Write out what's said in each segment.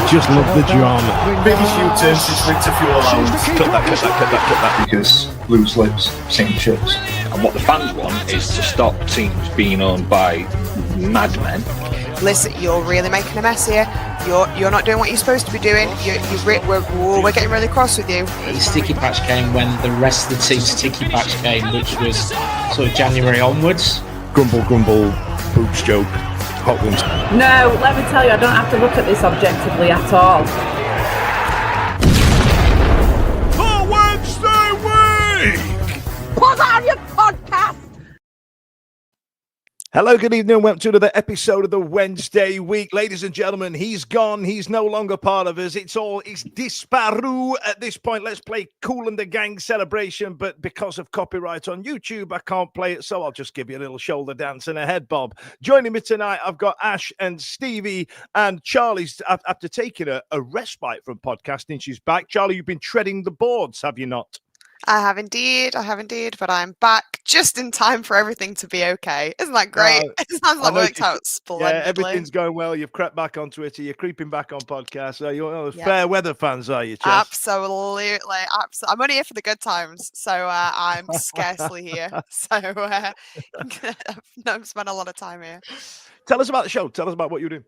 just love the drama. Biggest U-turn since winter fuel allowance. Cut that. Because loose lips sink ships. And what the fans want is to stop teams being owned by madmen. Listen, you're really making a mess here. You're not doing what you're supposed to be doing. We're getting really cross with you. The sticky patch came when the rest of the team sticky patch came, which was sort of January onwards. Grumble, boobs joke, hot ones. No, let me tell you, I don't have to look at this objectively at all. The Wednesday week! Put on your podcast! Hello, good evening, and welcome to another episode of the Wednesday week. Ladies and gentlemen, he's gone. He's no longer part of us. It's disparu at this point. Let's play Kool and the Gang Celebration, but because of copyright on YouTube, I can't play it, so I'll just give you a little shoulder dance and a head bob. Joining me tonight, I've got Ash and Stevie, and Charlie's, after taking a respite from podcasting, she's back. Charlie, you've been treading the boards, have you not? I have indeed, but I'm back just in time for everything to be okay. Isn't that great? It sounds like it worked out splendidly. Yeah, everything's going well. You've crept back on Twitter. You're creeping back on podcasts. So you're fair weather fans, are you, Chess? Absolutely. I'm only here for the good times, so I'm scarcely here. So I've spent a lot of time here. Tell us about the show. Tell us about what you're doing.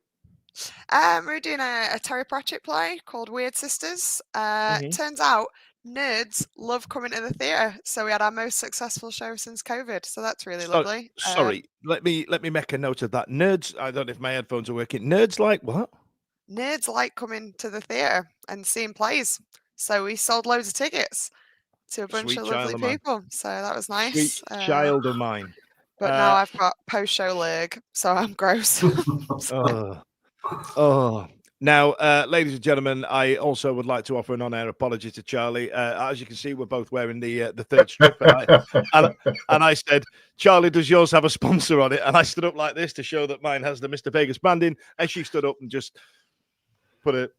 We're doing a Terry Pratchett play called Weird Sisters. Turns out nerds love coming to the theatre, so we had our most successful show since COVID, so that's really lovely. Sorry, let me make a note of that. Nerds, I don't know if my headphones are working. Nerds like what? Nerds like coming to the theatre and seeing plays, so we sold loads of tickets to a bunch of lovely people, so that was nice. Sweet child of mine. But now I've got post-show leg, so I'm gross. Now, ladies and gentlemen, I also would like to offer an on-air apology to Charlie. As you can see, we're both wearing the third strip. And I said, Charlie, does yours have a sponsor on it? And I stood up like this to show that mine has the Mr. Vegas branding. And she stood up and just put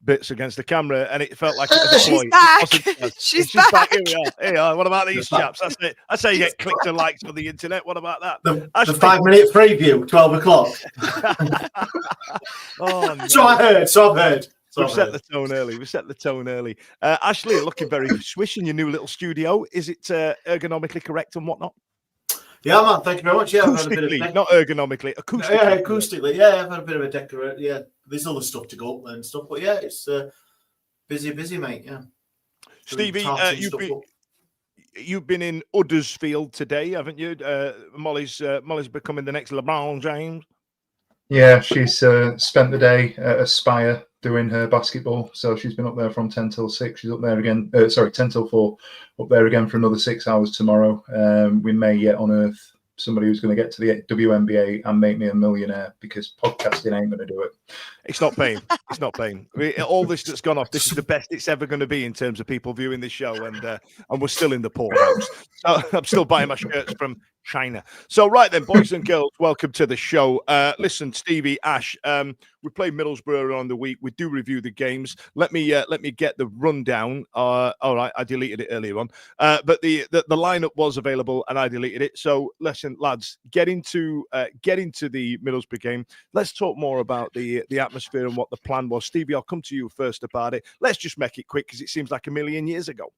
bits against the camera, and it felt like it was a She's ploy. back. She's back. Here we are. What about these chaps? That's it. That's how you get clicks and likes on the internet. What about that? The 5-minute preview, 12 o'clock. Oh, no. So I've heard. We've set the tone early. Ashley, looking very swish in your new little studio. Is it ergonomically correct and whatnot? Yeah, man. Thank you very much. Yeah, acoustically, not ergonomically. Acoustically. Yeah, acoustically. Yeah, I've had a bit of a decorate. Yeah, there's other stuff to go and stuff, but yeah, it's busy, mate. Yeah. Stevie, you've been in Huddersfield today, haven't you? Molly's becoming the next LeBron James. Yeah, she's spent the day at Aspire doing her basketball. So she's been up there from 10 till 6. She's up there again, 10 till 4, up there again for another 6 hours tomorrow. We may yet unearth somebody who's going to get to the WNBA and make me a millionaire, because podcasting ain't going to do it. It's not paying. It's not paying. All this that's gone off, this is the best it's ever going to be in terms of people viewing this show, and we're still in the poorhouse. So I'm still buying my shirts from China. So right then, boys and girls, welcome to the show. Listen, Stevie, Ash, we play Middlesbrough on the week. We do review the games. Let me get the rundown. All right, I deleted it earlier on, but the lineup was available and I deleted it. So listen, lads, get into the Middlesbrough game. Let's talk more about the atmosphere and what the plan was. Stevie, I'll come to you first about it. Let's just make it quick because it seems like a million years ago.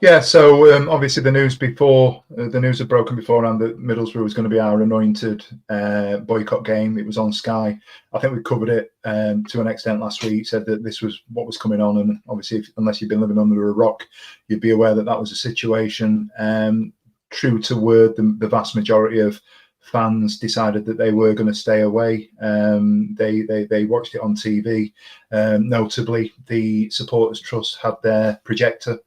Yeah, so obviously the news had broken beforehand that Middlesbrough was going to be our anointed boycott game. It was on Sky. I think we covered it to an extent last week, said that this was what was coming on, and obviously unless you've been living under a rock, you'd be aware that that was a situation. True to word, the vast majority of fans decided that they were going to stay away. They watched it on TV. Notably, the Supporters Trust had their projector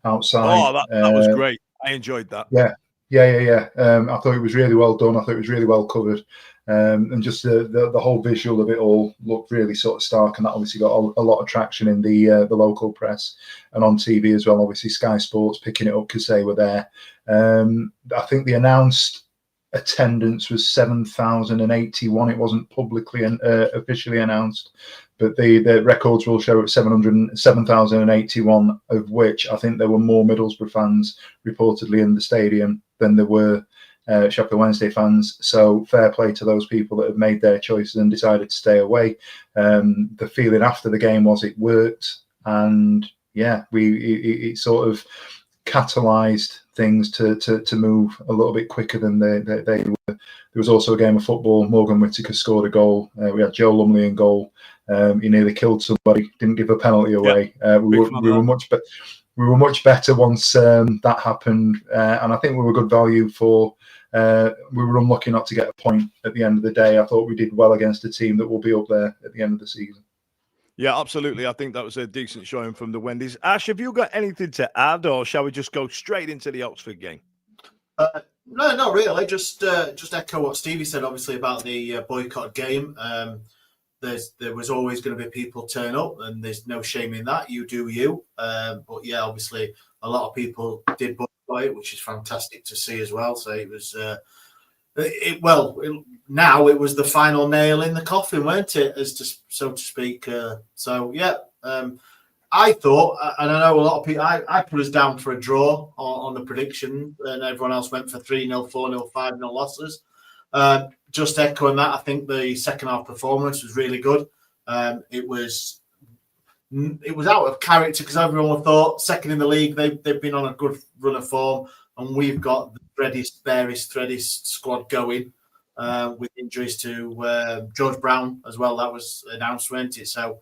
outside. Oh, that was great. I enjoyed that. Yeah. I thought it was really well done. I thought it was really well covered. And just the whole visual of it all looked really sort of stark, and that obviously got a lot of traction in the local press and on TV as well. Obviously, Sky Sports picking it up because they were there. I think the announced attendance was 7,081. It wasn't publicly officially announced, but the records will show at 7,081, of which I think there were more Middlesbrough fans reportedly in the stadium than there were Sheffield Wednesday fans. So fair play to those people that have made their choices and decided to stay away. The feeling after the game was it worked, and yeah, it sort of catalysed things to move a little bit quicker than they were. There was also a game of football. Morgan Whittaker scored a goal. We had Joe Lumley in goal. He nearly killed somebody. Didn't give a penalty away. We were much better. We were much better once that happened, and I think we were good value for. We were unlucky not to get a point at the end of the day. I thought we did well against a team that will be up there at the end of the season. Yeah, absolutely. I think that was a decent showing from the Wendy's. Ash, have you got anything to add, or shall we just go straight into the Oxford game? No, not really. Just echo what Stevie said, obviously, about the boycott game. There was always going to be people turn up, and there's no shame in that. You do you. But yeah, obviously, a lot of people did boycott it, which is fantastic to see as well. So it was, now it was the final nail in the coffin, weren't it, so to speak. So yeah, I thought, and I know a lot of people, I put us down for a draw on the prediction, and everyone else went for 3-0, 4-0, 5-0 losses. Just echoing that, I think the second half performance was really good. It was out of character because everyone thought second in the league. They've been on a good run of form, and we've got the threadiest squad going with injuries to George Brown as well. That was announced, wasn't it? So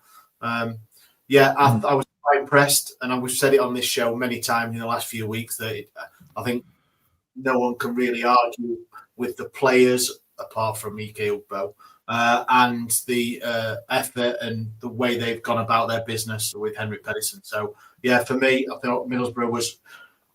yeah, I was quite impressed, and we've said it on this show many times in the last few weeks that I think no one can really argue with the players apart from Ike Ugbo, and the effort and the way they've gone about their business with Henrik Pedersen. So, yeah, for me, I thought Middlesbrough was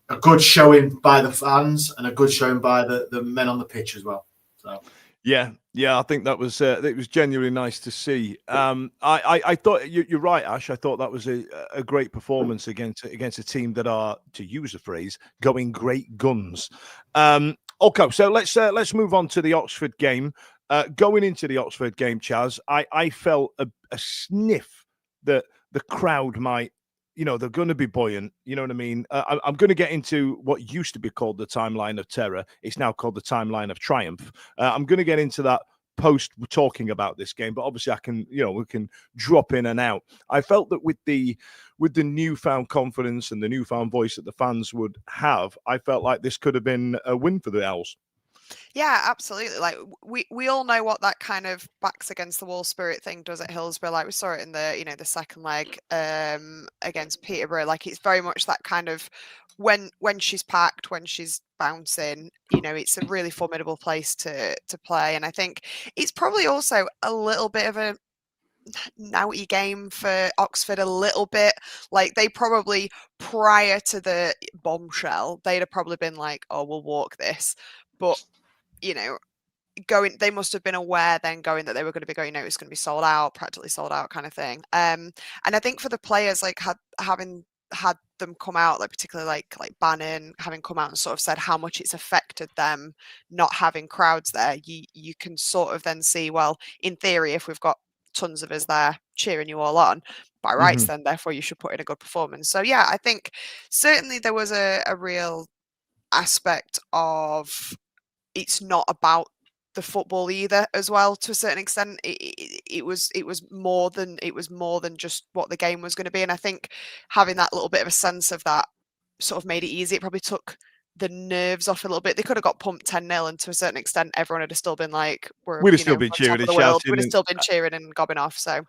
a good showing by the fans and a good showing by the men on the pitch as well. So. Yeah, I think that was it was genuinely nice to see. I thought you're right, Ash. I thought that was a great performance against a team that are, to use the phrase, going great guns. Okay, so let's move on to the Oxford game. Going into the Oxford game, Chaz, I felt a sniff that the crowd might, they're going to be buoyant. You know what I mean? I'm going to get into what used to be called the timeline of terror. It's now called the timeline of triumph. I'm going to get into that post talking about this game, but obviously we can drop in and out. I felt that with the newfound confidence and the newfound voice that the fans would have, I felt like this could have been a win for the Owls. Yeah, absolutely. Like we all know what that kind of backs against the wall spirit thing does at Hillsborough. Like we saw it in the the second leg against Peterborough. Like it's very much that kind of when she's packed, when she's bouncing, it's a really formidable place to play. And I think it's probably also a little bit of a naughty game for Oxford, a little bit. Like they probably, prior to the bombshell, they'd have probably been like, oh, we'll walk this. But they must have been aware then going that they were going to be going, it's going to be sold out, practically sold out kind of thing. And I think for the players, like having had them come out, like particularly like Bannon having come out and sort of said how much it's affected them not having crowds there, you can sort of then see, well, in theory, if we've got tons of us there cheering you all on, by rights, then therefore you should put in a good performance. So yeah, I think certainly there was a real aspect of it's not about the football either as well. To a certain extent, it was more than just what the game was going to be. And I think having that little bit of a sense of that sort of made it easy. It probably took the nerves off a little bit. They could have got pumped 10-0, and to a certain extent, everyone would have still been like, we'd have still been cheering and shouting. We'd have still been cheering and gobbing off. So.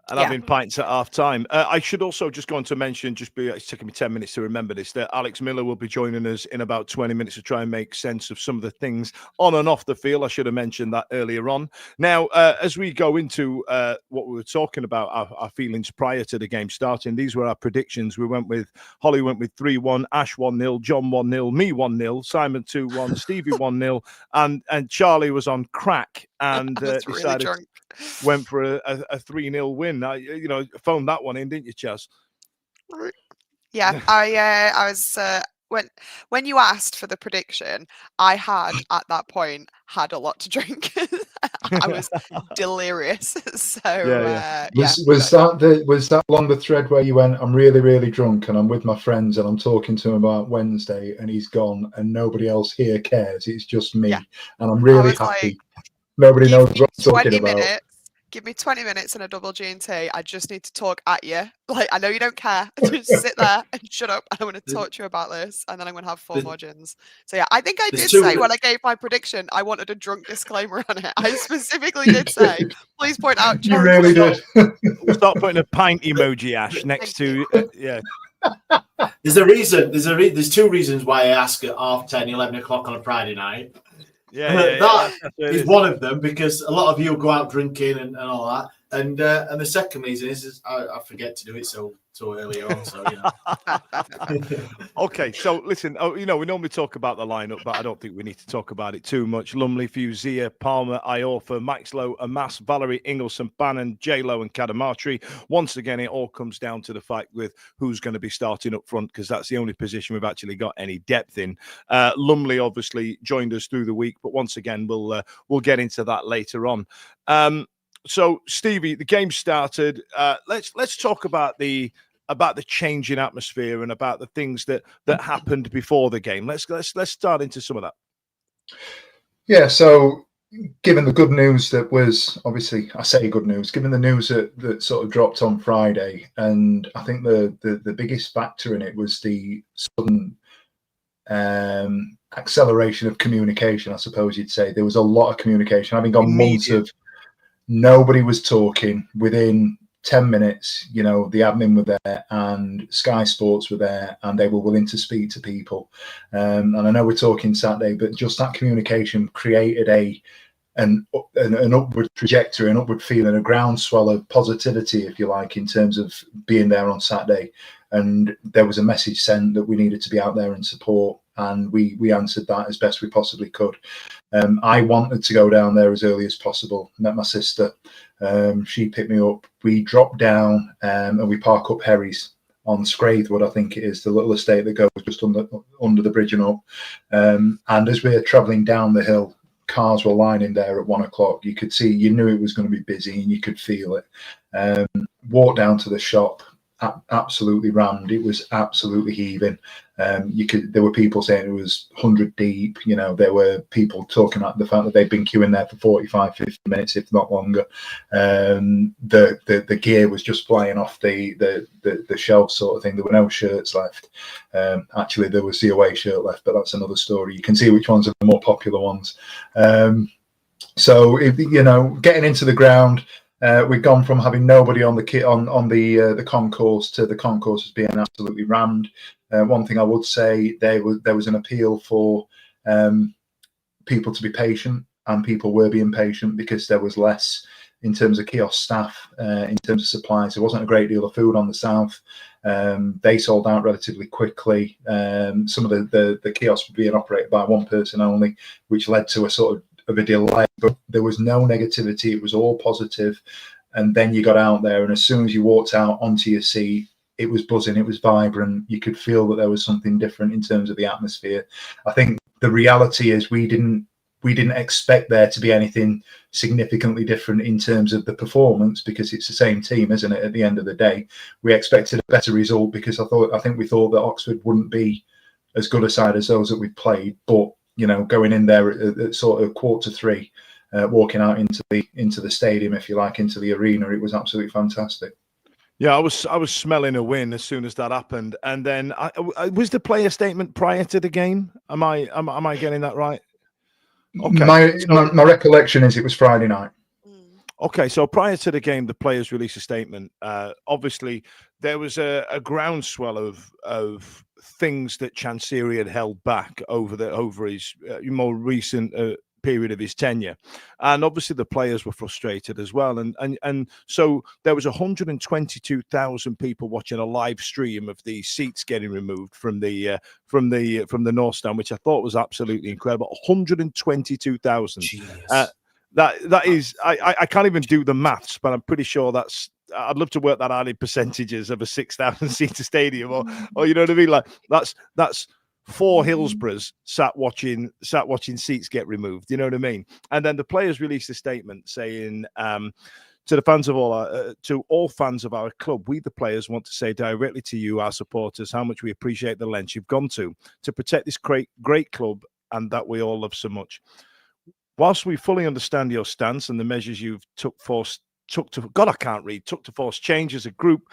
And having pints at half time. I should also just go on to mention, it's taking me 10 minutes to remember this, that Alex Miller will be joining us in about 20 minutes to try and make sense of some of the things on and off the field. I should have mentioned that earlier on. Now, as we go into what we were talking about, our feelings prior to the game starting, these were our predictions. Holly went with 3-1, Ash 1-0, John 1-0, me 1-0, Simon 2-1, Stevie 1-0, and Charlie was on crack and decided... Really went for a 3-0 win. Phoned that one in, didn't you, Chaz? Yeah, I was when you asked for the prediction, I had at that point had a lot to drink. I was delirious. So Was that along the thread where you went, I'm really, really drunk and I'm with my friends and I'm talking to him about Wednesday and he's gone and nobody else here cares. It's just me. And I'm really happy. Nobody knows what I'm talking about. Give me 20 minutes and a double G&T. I just need to talk at you. Like, I know you don't care. Just sit there and shut up. And I'm going to talk to you about this. And then I'm going to have 4 more gins. So, yeah, I think I did say when I gave my prediction, I wanted a drunk disclaimer on it. I specifically did say, please point out. You really did. We'll start putting a pint emoji, Ash, next to, There's a reason. There's 2 reasons why I ask at 10:30, 11 o'clock on a Friday night. That is one of them, because a lot of you go out drinking and all that. And the second reason is I forget to do it so early on. So Okay, so listen, we normally talk about the lineup, but I don't think we need to talk about it too much. Lumley, Fuzia, Palmer, Iorfa, Maxlow, Amas, Valerie, Ingleson, Bannon, J-Lo and Kadamatri. Once again, it all comes down to the fact with who's going to be starting up front, because that's the only position we've actually got any depth in. Lumley obviously joined us through the week, but once again, we'll get into that later on. So, Stevie, the game started. Let's talk about the change in atmosphere and about the things that happened before the game. Let's start into some of that. Yeah. So, given the good news that was obviously, I say good news, given the news that sort of dropped on Friday, and I think the biggest factor in it was the sudden acceleration of communication. I suppose you'd say there was a lot of communication. Having gone months of nobody was talking, within 10 minutes, the admin were there and Sky Sports were there and they were willing to speak to people. And I know we're talking Saturday, but just that communication created an upward trajectory, an upward feeling, a groundswell of positivity, if you like, in terms of being there on Saturday. And there was a message sent that we needed to be out there and support. And we answered that as best we possibly could. I wanted to go down there as early as possible. Met my sister. She picked me up. We dropped down and we park up Herries on Scraithwood, I think it is, the little estate that goes just under the bridge and up. And as we're travelling down the hill, cars were lining there at 1 o'clock. You could see, you knew it was going to be busy and you could feel it. Walked down to the shop. Absolutely rammed. It was absolutely heaving. There were people saying it was 100 deep. There were people talking about the fact that they'd been queuing there for 45, 50 minutes, if not longer. The gear was just flying off the shelf, sort of thing. There were no shirts left. Actually, there was the away shirt left, but that's another story. You can see which ones are the more popular ones. So, getting into the ground. We've gone from having nobody on the concourse to the concourses being absolutely rammed. One thing I would say, there was an appeal for people to be patient, and people were being patient because there was less in terms of kiosk staff, in terms of supplies. There wasn't a great deal of food on the south. They sold out relatively quickly. Some of the kiosks were being operated by one person only, which led to a sort of a delay, but there was no negativity. It was all positive. And then you got out there, and as soon as you walked out onto your seat, it was buzzing, it was vibrant. You could feel that there was something different in terms of the atmosphere. I think the reality is we didn't expect there to be anything significantly different in terms of the performance, because it's the same team, isn't it? At the end of the day, we expected a better result, because I think we thought that Oxford wouldn't be as good a side as those that we played, but going in there at sort of 2:45, walking out into the stadium, if you like, into the arena, it was absolutely fantastic. Yeah, I was smelling a win as soon as that happened, and then was the player statement prior to the game? Am I getting that right? Okay. My recollection is it was Friday night. Okay, so prior to the game, the players released a statement. Obviously, there was a groundswell of things that Chansiri had held back over his more recent period of his tenure, and obviously the players were frustrated as well. And so there was 122,000 people watching a live stream of the seats getting removed from the North Stand, which I thought was absolutely incredible. 122,000. That is, I can't even do the maths, but I'm pretty sure I'd love to work that out in percentages of a 6,000 seater stadium, or you know what I mean? Like that's 4 Hillsboroughs sat watching seats get removed. You know what I mean? And then the players released a statement saying, to the fans of to all fans of our club, we the players want to say directly to you, our supporters, how much we appreciate the lengths you've gone to protect this great club and that we all love so much. Whilst we fully understand your stance and the measures you've took to force change as a group,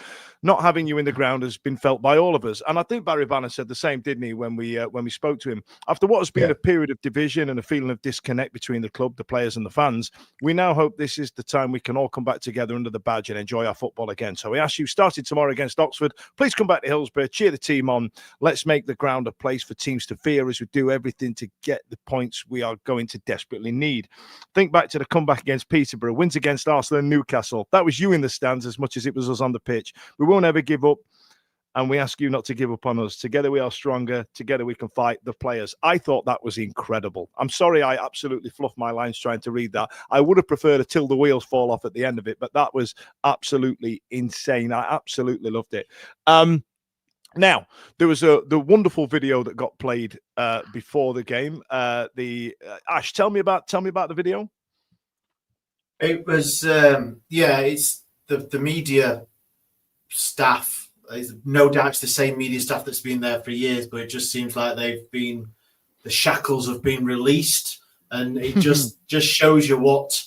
not having you in the ground has been felt by all of us. And I think Barry Banner said the same, didn't he, when we spoke to him? After what has been a period of division and a feeling of disconnect between the club, the players and the fans, we now hope this is the time we can all come back together under the badge and enjoy our football again. So we ask you, starting tomorrow against Oxford, please come back to Hillsborough, cheer the team on. Let's make the ground a place for teams to fear as we do everything to get the points we are going to desperately need. Think back to the comeback against Peterborough, wins against Arsenal and Newcastle. That was you in the stands as much as it was us on the pitch. We won't ever give up, and we ask you not to give up on us. Together we are stronger. Together we can fight the players. I thought that was incredible. I'm sorry I absolutely fluffed my lines trying to read that. I would have preferred a till the wheels fall off at the end of it, but that was absolutely insane. I absolutely loved it. Now, there was the wonderful video that got played before the game. Ash, tell me about the video. It was, it's the media staff. No doubt it's the same media staff that's been there for years, but it just seems like the shackles have been released, and it just shows you what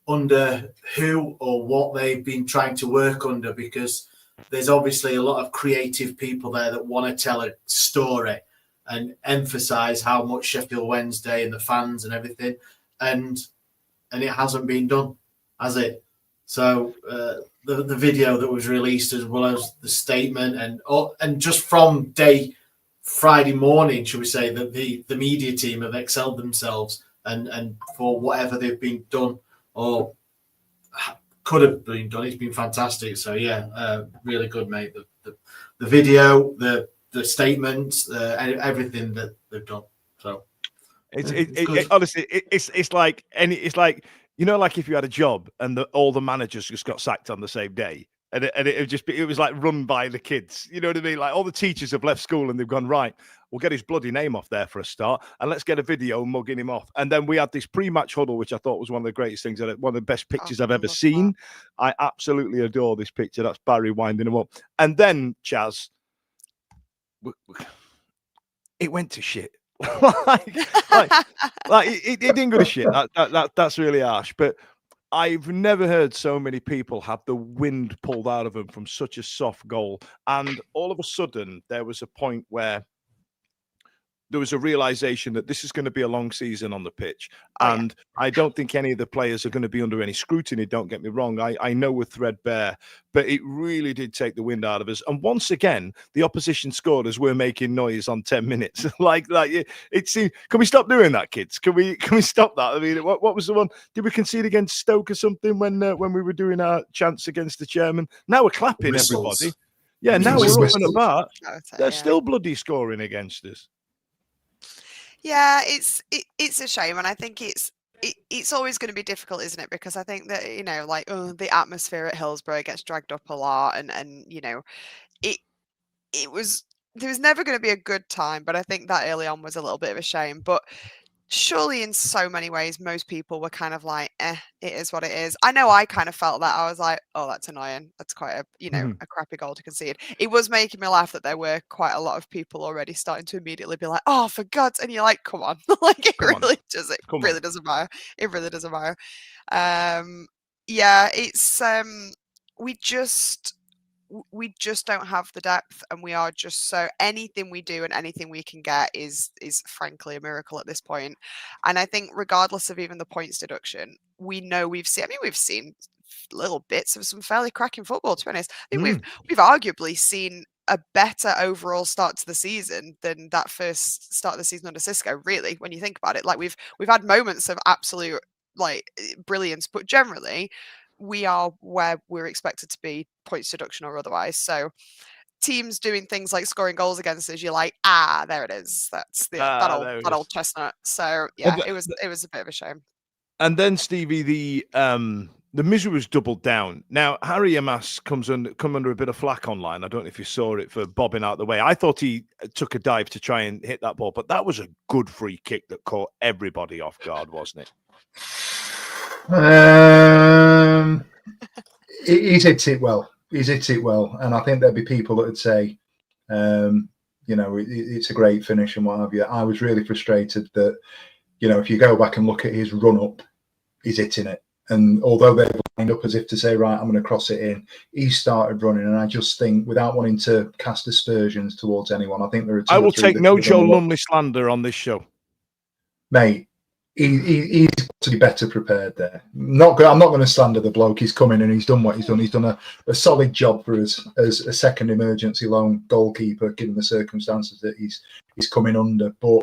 under who or what they've been trying to work under, because there's obviously a lot of creative people there that want to tell a story and emphasize how much Sheffield Wednesday and the fans and everything, and it hasn't been done, has it? So the video that was released, as well as the statement, and just from Friday morning, should we say, that the media team have excelled themselves, and for whatever they've been done or could have been done, it's been fantastic. So really good, mate. The video, the statements, everything that they've done. So honestly, it's like you know, like if you had a job and all the managers just got sacked on the same day, and it was like run by the kids. You know what I mean? Like all the teachers have left school and they've gone, right, we'll get his bloody name off there for a start, and let's get a video mugging him off. And then we had this pre-match huddle, which I thought was one of the greatest things, one of the best pictures I've ever seen. I absolutely adore this picture. That's Barry winding him up. And then, Chaz, it went to shit. It didn't go to shit. That's really harsh. But I've never heard so many people have the wind pulled out of them from such a soft goal. And all of a sudden, there was a point where there was a realization that this is going to be a long season on the pitch. And I don't think any of the players are going to be under any scrutiny. Don't get me wrong. I know we're threadbare, but it really did take the wind out of us. And once again, the opposition scored as we're making noise on 10 minutes. It seemed, can we stop doing that, kids? Can we stop that? I mean, what was the one? Did we concede against Stoke or something when we were doing our chants against the chairman? Now we're clapping, everybody. Yeah, now we're up and about. They're still bloody scoring against us. Yeah, it's a shame, and I think it's always going to be difficult, isn't it? Because I think that, you know, like the atmosphere at Hillsborough gets dragged up a lot, and you know, there was never going to be a good time. But I think that early on was a little bit of a shame. But surely in so many ways, most people were kind of like, it is what it is. I know I kind of felt that. I was like, oh, that's annoying. That's quite a crappy goal to concede. It was making me laugh that there were quite a lot of people already starting to immediately be like, oh, for God's, and you're like, come on. Like it really doesn't matter. It really doesn't matter. It's we just don't have the depth, and we are just so, anything we do and anything we can get is frankly a miracle at this point. And I think regardless of even the points deduction, we've seen little bits of some fairly cracking football, to be honest. I think we've arguably seen a better overall start to the season than that first start of the season under Cisco, really, when you think about it. Like we've had moments of absolute like brilliance, but generally we are where we're expected to be, points deduction or otherwise. So teams doing things like scoring goals against us, you're like, there it is. That's that old chestnut. So yeah, it was a bit of a shame. And then Stevie, the misery was doubled down. Now, Harry Amas come under a bit of flack online. I don't know if you saw it, for bobbing out the way. I thought he took a dive to try and hit that ball, but that was a good free kick that caught everybody off guard, wasn't it? He's hit it well. He's hit it well. And I think there'd be people that would say, it's a great finish and what have you. I was really frustrated that, if you go back and look at his run-up, he's hitting it. And although they've lined up as if to say, right, I'm going to cross it in, he started running. And I just think, without wanting to cast aspersions towards anyone, I think there are. I will take no Joe Lumley slander on this show, mate. He's got to be better prepared there. I'm not going to slander the bloke. He's come in and he's done what he's done. He's done a solid job for us as a second emergency loan goalkeeper, given the circumstances that he's coming under. But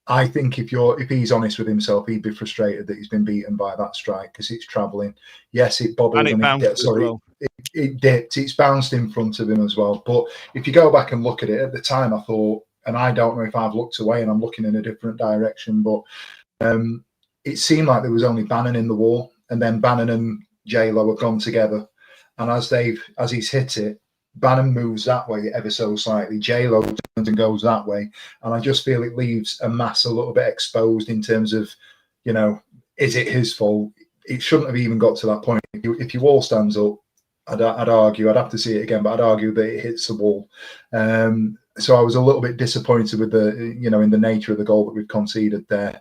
I think if he's honest with himself, he'd be frustrated that he's been beaten by that strike, because it's travelling. Yes, it bobbled and it dipped. It's bounced in front of him as well. But if you go back and look at it, at the time I thought, and I don't know if I've looked away and I'm looking in a different direction, but it seemed like there was only Bannon in the wall, and then Bannon and J-Lo have gone together. And as he's hit it, Bannon moves that way ever so slightly. J-Lo turns and goes that way. And I just feel it leaves Amas a little bit exposed in terms of, is it his fault? It shouldn't have even got to that point. If your wall stands up, I'd argue, I'd have to see it again, but I'd argue that it hits the wall. So I was a little bit disappointed with in the nature of the goal that we've conceded there.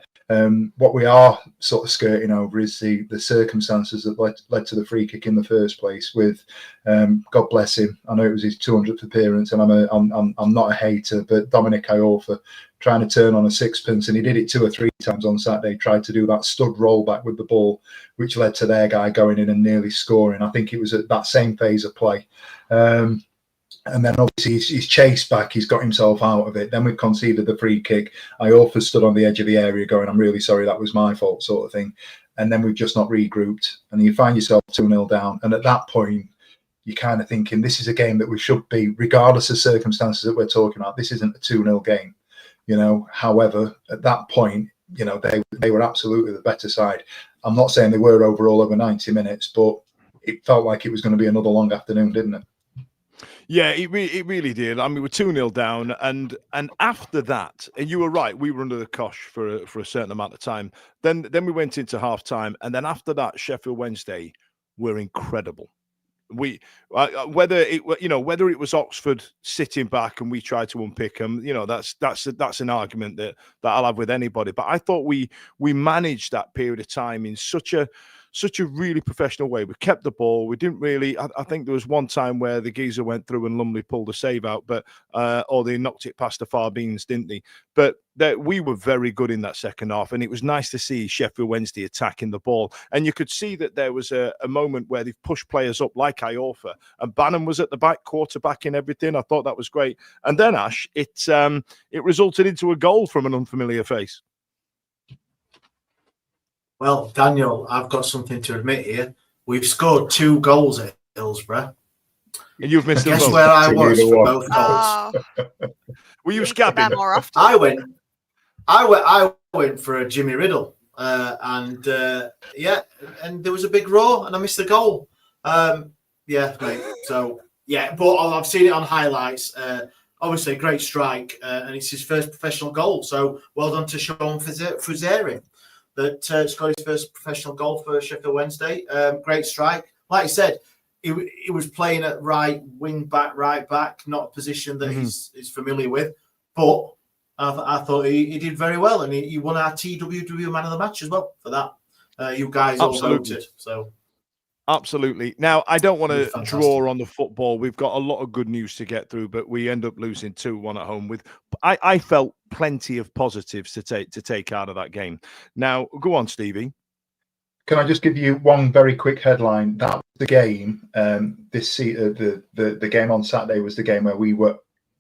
What we are sort of skirting over is the circumstances that led to the free kick in the first place. With God bless him, I know it was his 200th appearance, and I'm not a hater, but Dominic Iorfa trying to turn on a sixpence, and he did it 2 or 3 times on Saturday. Tried to do that stud roll back with the ball, which led to their guy going in and nearly scoring. I think it was at that same phase of play. And then obviously he's chased back, he's got himself out of it. Then we've conceded the free kick. Iorfa stood on the edge of the area going, I'm really sorry, that was my fault, sort of thing. And then we've just not regrouped. And you find yourself 2-0 down. And at that point, you're kind of thinking, this is a game that we should be, regardless of circumstances that we're talking about, this isn't a 2-0 game. However, at that point, they were absolutely the better side. I'm not saying they were overall over 90 minutes, but it felt like it was going to be another long afternoon, didn't it? Yeah, it really did. I mean, we're 2-0 down, and after that, and you were right, we were under the cosh for a certain amount of time. Then we went into half time, and then after that, Sheffield Wednesday were incredible. We whether it was Oxford sitting back and we tried to unpick them, that's an argument that I'll have with anybody. But I thought we managed that period of time in such a really professional way. We kept the ball. We didn't really. I think there was one time where the geezer went through and Lumley pulled a save out, but or they knocked it past the far beams, didn't they? But we were very good in that second half, and it was nice to see Sheffield Wednesday attacking the ball. And you could see that there was a moment where they've pushed players up, like Iorfa, and Bannon was at the back, quarterbacking everything. I thought that was great. And then Ash, it resulted into a goal from an unfamiliar face. Well, Daniel, I've got something to admit here. We've scored 2 goals at Hillsborough. And you've missed them both. Guess where I was for both goals? Were you scabbing more often? I went for a Jimmy Riddle, and there was a big roar, and I missed the goal. Mate. So but I've seen it on highlights. Obviously, a great strike, and it's his first professional goal. So well done to Sean Fuzeri. That scored his first professional goal for Sheffield Wednesday. Great strike. Like I said, he was playing at right back, not a position that he's familiar with. But I thought he did very well, and he won our TWW Man of the Match as well for that. You guys all voted. So. Absolutely. Now, I don't want to draw on the football. We've got a lot of good news to get through, but we end up losing 2-1 at home. I felt plenty of positives to take out of that game. Now, go on, Stevie. Can I just give you one very quick headline? That was the game. The game on Saturday was the game where we were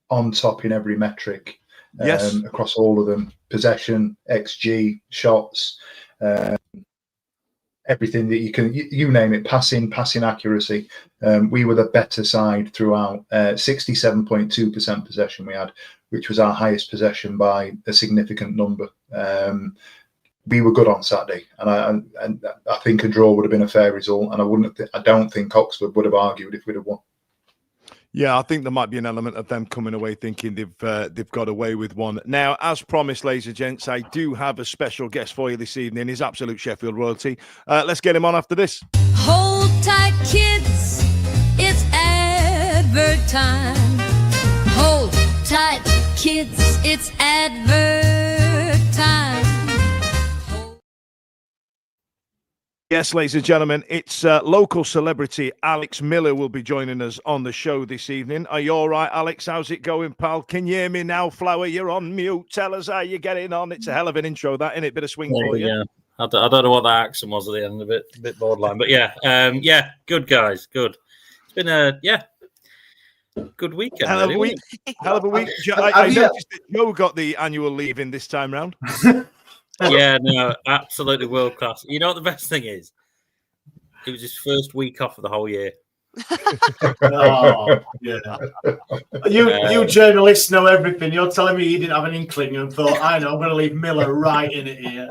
on top in every metric. Yes, across all of them: possession, XG, shots. Everything that you name it, passing accuracy. We were the better side throughout. 67.2% possession we had, which was our highest possession by a significant number. we were good on Saturday, and I think a draw would have been a fair result, and I don't think Oxford would have argued if we'd have won. Yeah, I think there might be an element of them coming away thinking they've got away with one. Now, as promised, ladies and gents, I do have a special guest for you this evening. He's absolute Sheffield royalty. Let's get him on after this. Hold tight, kids, it's advert time. Hold tight, kids, it's advert time. Yes, ladies and gentlemen, it's local celebrity Alex Miller will be joining us on the show this evening. Are you all right, Alex? How's it going, pal? Can you hear me now, Flower? You're on mute. Tell us how you're getting on. It's a hell of an intro, that, isn't it? Bit of swing for you. Yeah, I don't know what that accent was at the end of it. A bit borderline, but yeah, good guys, good. It's been a good weekend. Hell of a week. Hell of a week. I noticed that Joe got the annual leave in this time round. Yeah, no, absolutely world class. You know what the best thing is? It was his first week off of the whole year. Oh, yeah. You journalists know everything. You're telling me you didn't have an inkling and thought, I know, I'm going to leave Miller right in it here.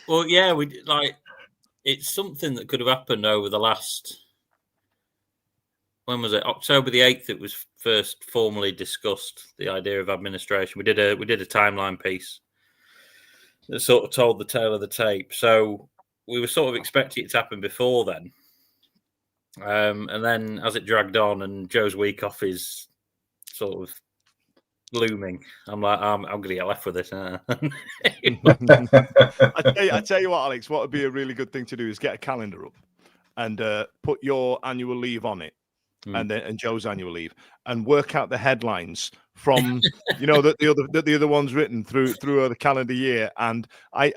Well, yeah, it's something that could have happened over the last. When was it? October the 8th. It was first formally discussed, the idea of administration. We did a timeline piece that sort of told the tale of the tape. So we were sort of expecting it to happen before then. And then as it dragged on and Joe's week off is sort of looming, I'm like, I'm going to get left with this. I tell you what, Alex, what would be a really good thing to do is get a calendar up and put your annual leave on it. And Joe's annual leave, and work out the headlines from the other ones written through the calendar year. And I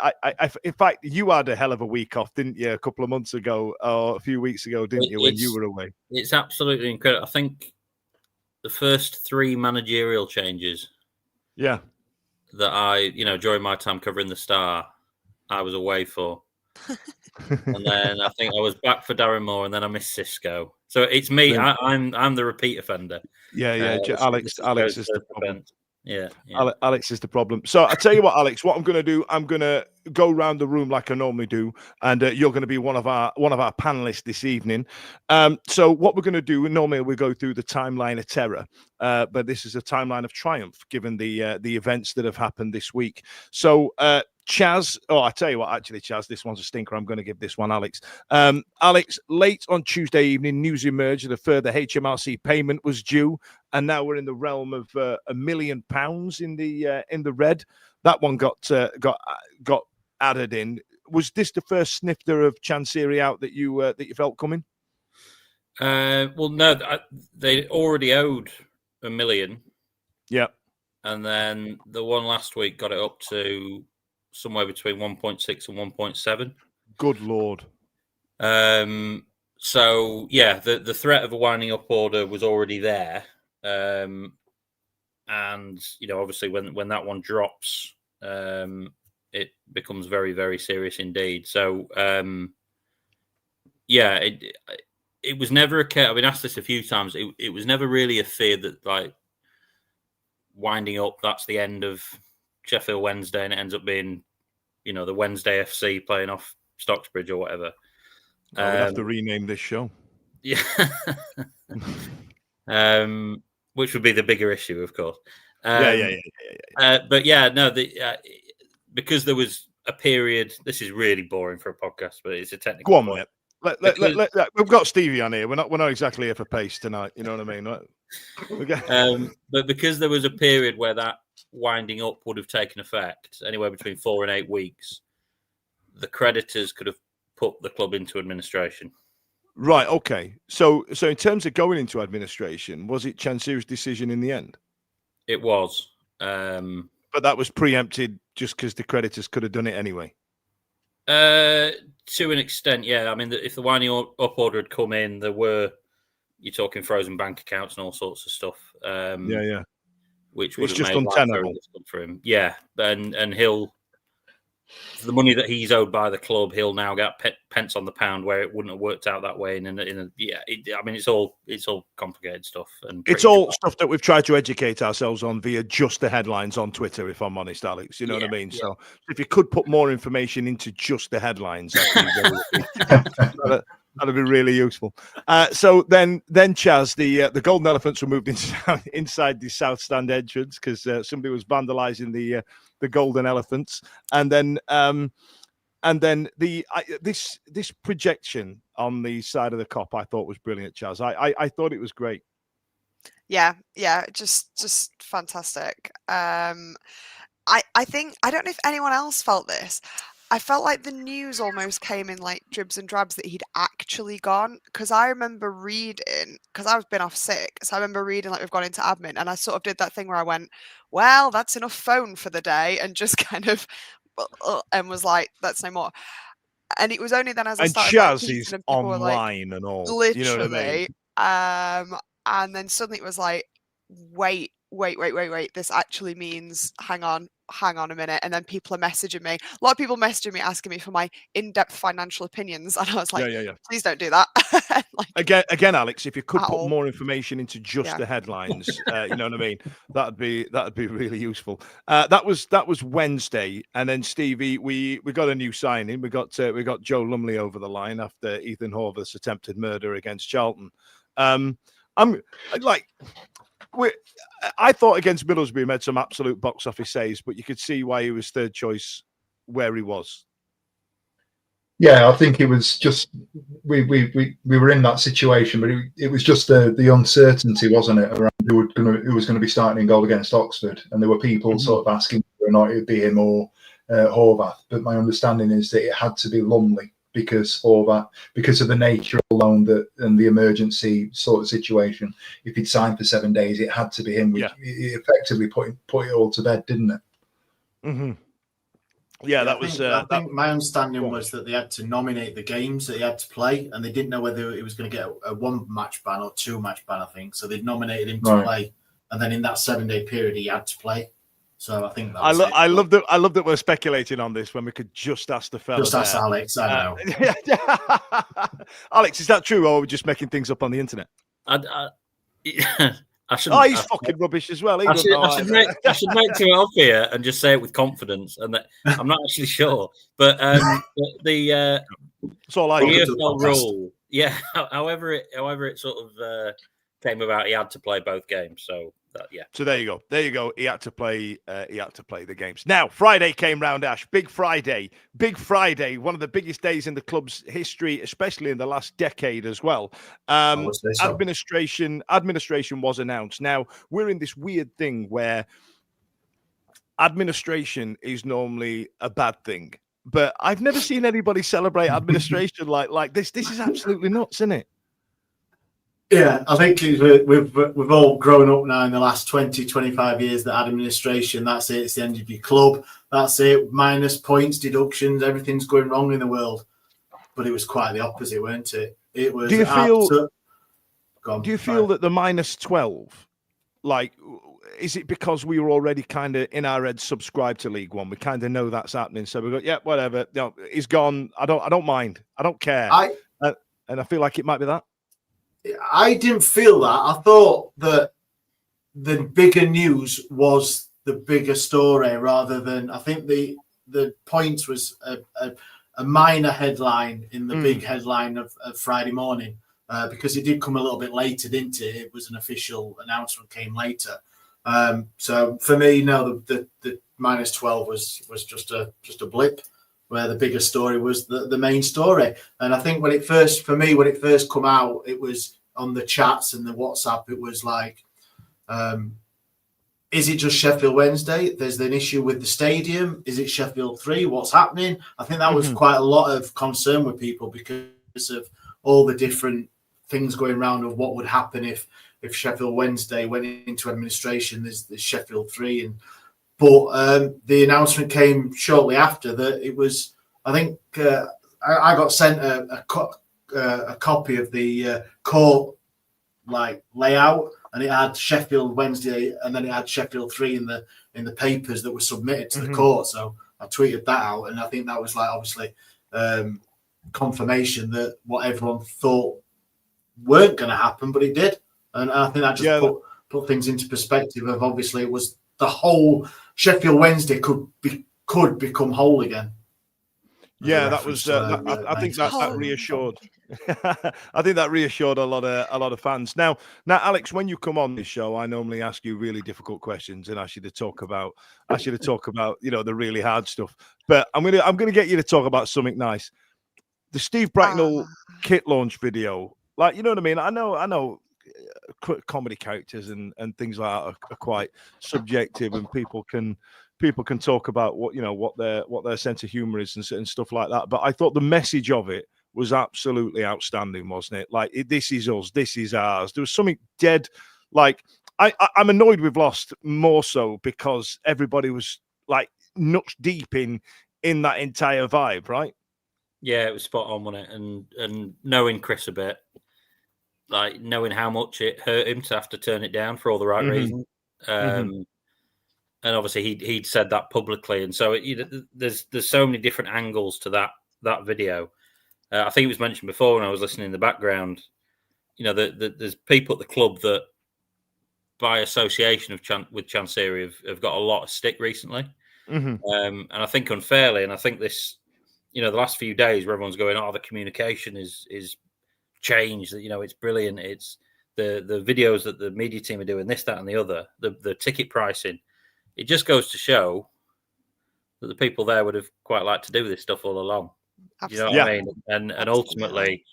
in fact, you had a hell of a week off, didn't you? A couple of months ago or a few weeks ago, didn't you? When you were away, it's absolutely incredible. I think the first 3 managerial changes, that I during my time covering the Star, I was away for. And then I think I was back for Darren Moore, and then I missed Cisco. So it's me. I'm the repeat offender. Yeah. Alex is the problem. Yeah. Alex is the problem. So I tell you what, Alex, what I'm going to do, I'm going to go around the room like I normally do, and you're going to be one of our panelists this evening. So what we're going to do, normally we go through the timeline of terror, but this is a timeline of triumph given the events that have happened this week. So Chaz, I tell you what, actually, Chaz, this one's a stinker. I'm going to give this one, Alex. Alex, late on Tuesday evening, news emerged that a further HMRC payment was due, and now we're in the realm of £1 million in the red. That one got added in. Was this the first snifter of Chancery out that you felt coming? Well, no, they already owed $1 million. Yeah, and then the one last week got it up to somewhere between 1.6 and 1.7. Good Lord. So yeah, the threat of a winding up order was already there. And obviously when that one drops, it becomes very, very serious indeed. So it was never a case. I've been asked this a few times. It was never really a fear that like winding up, that's the end of Sheffield Wednesday, and it ends up being, the Wednesday FC playing off Stocksbridge or whatever. We'll have to rename this show. Yeah. Which would be the bigger issue, of course. But yeah, no, because there was a period. This is really boring for a podcast, but it's a technical. Go on, mate. We've got Stevie on here. We're not exactly here for pace tonight. You know what I mean? Right? But because there was a period where that winding up would have taken effect, anywhere between 4 and 8 weeks, the creditors could have put the club into administration. Right. Okay. So in terms of going into administration, was it Chancery's decision in the end? It was. But that was preempted just because the creditors could have done it anyway. To an extent, yeah. I mean, if the winding up order had come in, you're talking frozen bank accounts and all sorts of stuff. Yeah. Which was just untenable for him. Yeah, and he'll the money that he's owed by the club, he'll now get pence on the pound, where it wouldn't have worked out that way. It's all complicated stuff, and it's all stuff that we've tried to educate ourselves on via just the headlines on Twitter. If I'm honest, Alex, you know what I mean. Yeah. So if you could put more information into just the headlines, that'd be really useful. So then Chaz, the golden elephants were moved inside the South Stand entrance because somebody was vandalising the golden elephants, and then this projection on the side of the Kop I thought was brilliant, Chaz. I thought it was great. Yeah, just fantastic. I think, I don't know if anyone else felt this. I felt like the news almost came in like dribs and drabs that he'd actually gone, because I remember reading, because I've been off sick, so I remember reading like we've gone into admin, and I sort of did that thing where I went, well, that's enough phone for the day, and just kind of and was like, that's no more. And it was only then as I started Chaz is online and all, literally, you know what I mean? And then suddenly it was like, wait, this actually means hang on a minute. And then people are messaging me, a lot of people messaging me asking me for my in-depth financial opinions, and I was like, please don't do that. Like, again Alex, if you could put more information into just the headlines, you know what I mean, that'd be really useful. That was Wednesday, and then Stevie, we got a new signing. We got Joe Lumley over the line after Ethan Horvath's attempted murder against Charlton. I thought against Middlesbrough he made some absolute box office saves, but you could see why he was third choice where he was. Yeah, I think it was just we were in that situation, but it was just the uncertainty, wasn't it, around who was going to be starting in goal against Oxford, and there were people sort of asking whether or not it would be him or Horvath. But my understanding is that it had to be Lumley, because Horvath, because of the nature of the loan and the emergency sort of situation. If he'd signed for 7 days, it had to be him. It effectively put it all to bed, didn't it? Mm-hmm. Yeah, I think my understanding was that they had to nominate the games that he had to play, and they didn't know whether he was going to get a 1-match ban or 2-match ban, I think. So they'd nominated him to play, and then in that 7-day period, he had to play. So I think that was I love that we're speculating on this when we could just ask the fella. Just ask Alex, I know. Alex, is that true, or are we just making things up on the internet? He's fucking rubbish as well. I should make it up here and just say it with confidence, and that I'm not actually sure. But the EFL rule, however it sort of came about, he had to play both games. So So there you go. He had to play the games. Now Friday came round, Ash. Big Friday. One of the biggest days in the club's history, especially in the last decade as well. Administration was announced. Now we're in this weird thing where administration is normally a bad thing, but I've never seen anybody celebrate administration like this. This is absolutely nuts, isn't it? Yeah, I think we've all grown up now in the last 20, 25 years that administration, that's it, it's the end of your club, that's it, minus points, deductions, everything's going wrong in the world. But it was quite the opposite, weren't it? It was. Do you feel that the minus 12, like, is it because we were already kind of in our heads subscribed to League One? We kind of know that's happening, so we go, whatever. No, he's gone. I don't mind. I don't care. And I feel like it might be that. I didn't feel that. I thought that the bigger news was the bigger story rather than, I think the points was a minor headline in the big headline of Friday morning, because it did come a little bit later, didn't it? It was an official announcement came later. So for me, no, the minus 12 was just a blip, where the bigger story was the main story. And I think when it first come out, it was on the chats and the WhatsApp, it was like, is it just Sheffield Wednesday? There's an issue with the stadium. Is it Sheffield 3? What's happening? I think that was quite a lot of concern with people because of all the different things going around of what would happen if Sheffield Wednesday went into administration. There's Sheffield 3 But the announcement came shortly after that. It was, I think, I got sent a copy of the court layout, and it had Sheffield Wednesday, and then it had Sheffield 3 in the papers that were submitted to the court. So I tweeted that out, and I think that was like obviously confirmation that what everyone thought weren't going to happen, but it did. And I think that just put things into perspective of obviously it was the whole Sheffield Wednesday could become whole again. Yeah, that was. I think that reassured. I think that reassured a lot of fans. Now, Alex, when you come on this show, I normally ask you really difficult questions and ask you to talk about the really hard stuff. But I'm gonna get you to talk about something nice. The Steve Bracknell kit launch video, like, you know what I mean? I know. Comedy characters and things like that are quite subjective, and people can talk about what their sense of humor is and stuff like that. But I thought the message of it was absolutely outstanding, wasn't it? Like, this is us, this is ours. There was something dead. Like, I'm annoyed we've lost, more so because everybody was like nuts deep in that entire vibe, right? Yeah, it was spot on, wasn't it? And knowing Chris a bit, like knowing how much it hurt him to have to turn it down for all the right reasons. And obviously he'd said that publicly, and so there's so many different angles to that video. I think it was mentioned before when I was listening in the background. There's people at the club that, by association with Chancery, have got a lot of stick recently, and I think unfairly. And I think this, the last few days where everyone's going, "Oh, the communication is changed. It's brilliant. It's the videos that the media team are doing, this, that, and the other. The ticket pricing." It just goes to show that the people there would have quite liked to do this stuff all along. Absolutely. You know what I mean? And ultimately,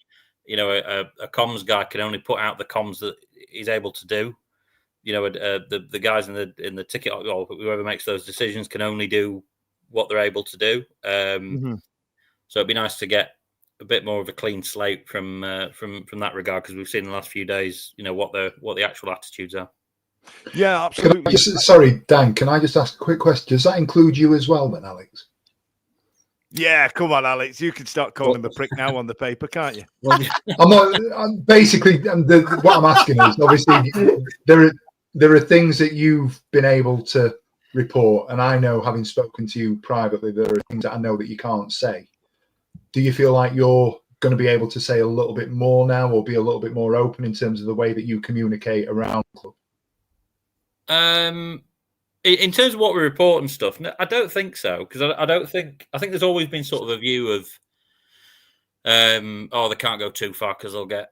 a comms guy can only put out the comms that he's able to do. The guys in the ticket, or whoever makes those decisions, can only do what they're able to do. So it'd be nice to get a bit more of a clean slate from that regard, because we've seen in the last few days, what the actual attitudes are. Yeah, absolutely. Sorry, Dan, can I just ask a quick question? Does that include you as well, then, Alex? Yeah, come on, Alex. You can start calling the prick now on the paper, can't you? I'm not. Basically, what I'm asking is, obviously, there are things that you've been able to report, and I know, having spoken to you privately, there are things that I know that you can't say. Do you feel like you're going to be able to say a little bit more now, or be a little bit more open in terms of the way that you communicate around the club? In terms of what we report and stuff, no, I don't think so, because I think there's always been sort of a view of they can't go too far because they'll get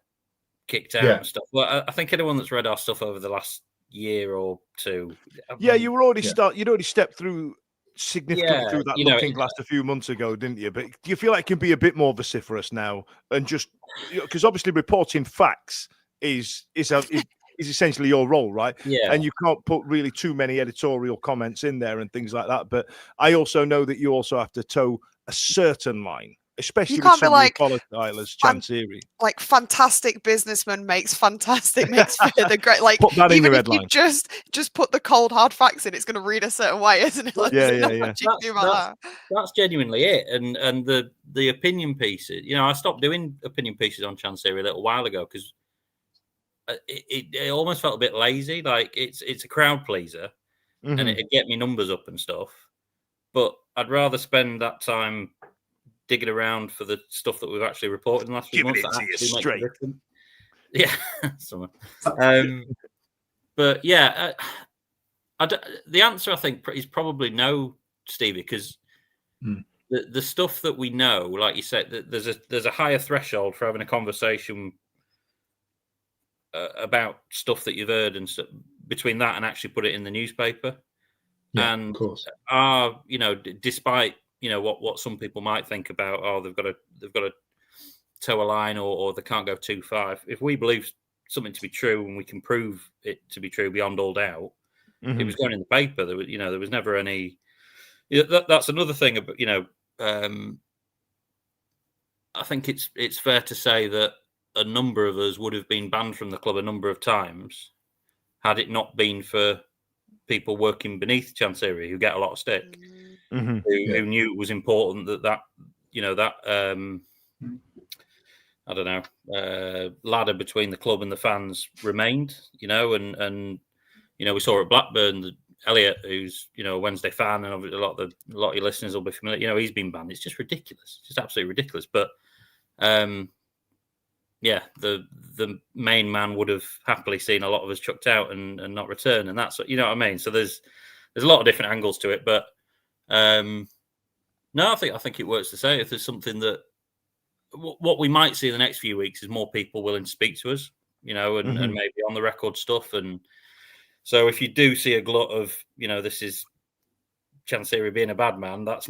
kicked out and stuff. Well, I think anyone that's read our stuff over the last year or two, you were already you'd already stepped through significantly through that looking glass a few months ago, didn't you? But do you feel like it can be a bit more vociferous now, and just because obviously reporting facts is essentially your role, right? Yeah. And you can't put really too many editorial comments in there and things like that. But I also know that you also have to toe a certain line, especially with somebody volatile as Chancery. Like, fantastic businessman makes further great. Like, put that in your if headline. you just put the cold hard facts in, it's going to read a certain way, isn't it? Like, That's genuinely it. And the opinion pieces. I stopped doing opinion pieces on Chancery a little while ago because it almost felt a bit lazy. Like, it's a crowd pleaser, and it'd get me numbers up and stuff. But I'd rather spend that time digging around for the stuff that we've actually reported in the last few months. Yeah, but yeah, the answer I think is probably no, Stevie, because the stuff that we know, like you said, there's a higher threshold for having a conversation about stuff that you've heard and stuff, between that and actually put it in the newspaper. Yeah, and of course. Despite what some people might think about, they've got to toe a line or they can't go too far. If we believe something to be true and we can prove it to be true beyond all doubt, it was going in the paper. There was never any. That's another thing about I think it's fair to say that a number of us would have been banned from the club a number of times had it not been for people working beneath Chancery who get a lot of stick, who knew it was important that I don't know, ladder between the club and the fans remained, and we saw at Blackburn Elliot, who's a Wednesday fan, and a lot of your listeners will be familiar. He's been banned. It's just ridiculous. It's just absolutely ridiculous. But the main man would have happily seen a lot of us chucked out and not return, and that's what I mean. So there's a lot of different angles to it, but no, I think it works to say if there's something that what we might see in the next few weeks is more people willing to speak to us, and maybe on the record stuff. And so if you do see a glut of, this is Chansiri being a bad man, that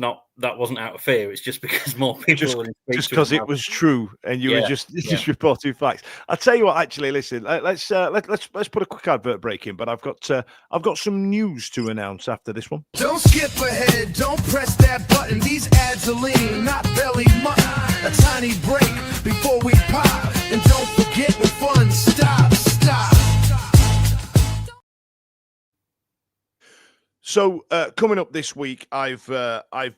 wasn't out of fear. It's just because more people just because it was true, and you were just reporting facts. I'll tell you what. Actually, listen. Let's put a quick advert break in. But I've got some news to announce after this one. Don't skip ahead. Don't press that button. These ads are lean, not belly mutton. A tiny break before we pop, and don't forget the fun. Stop. So coming up this week, I've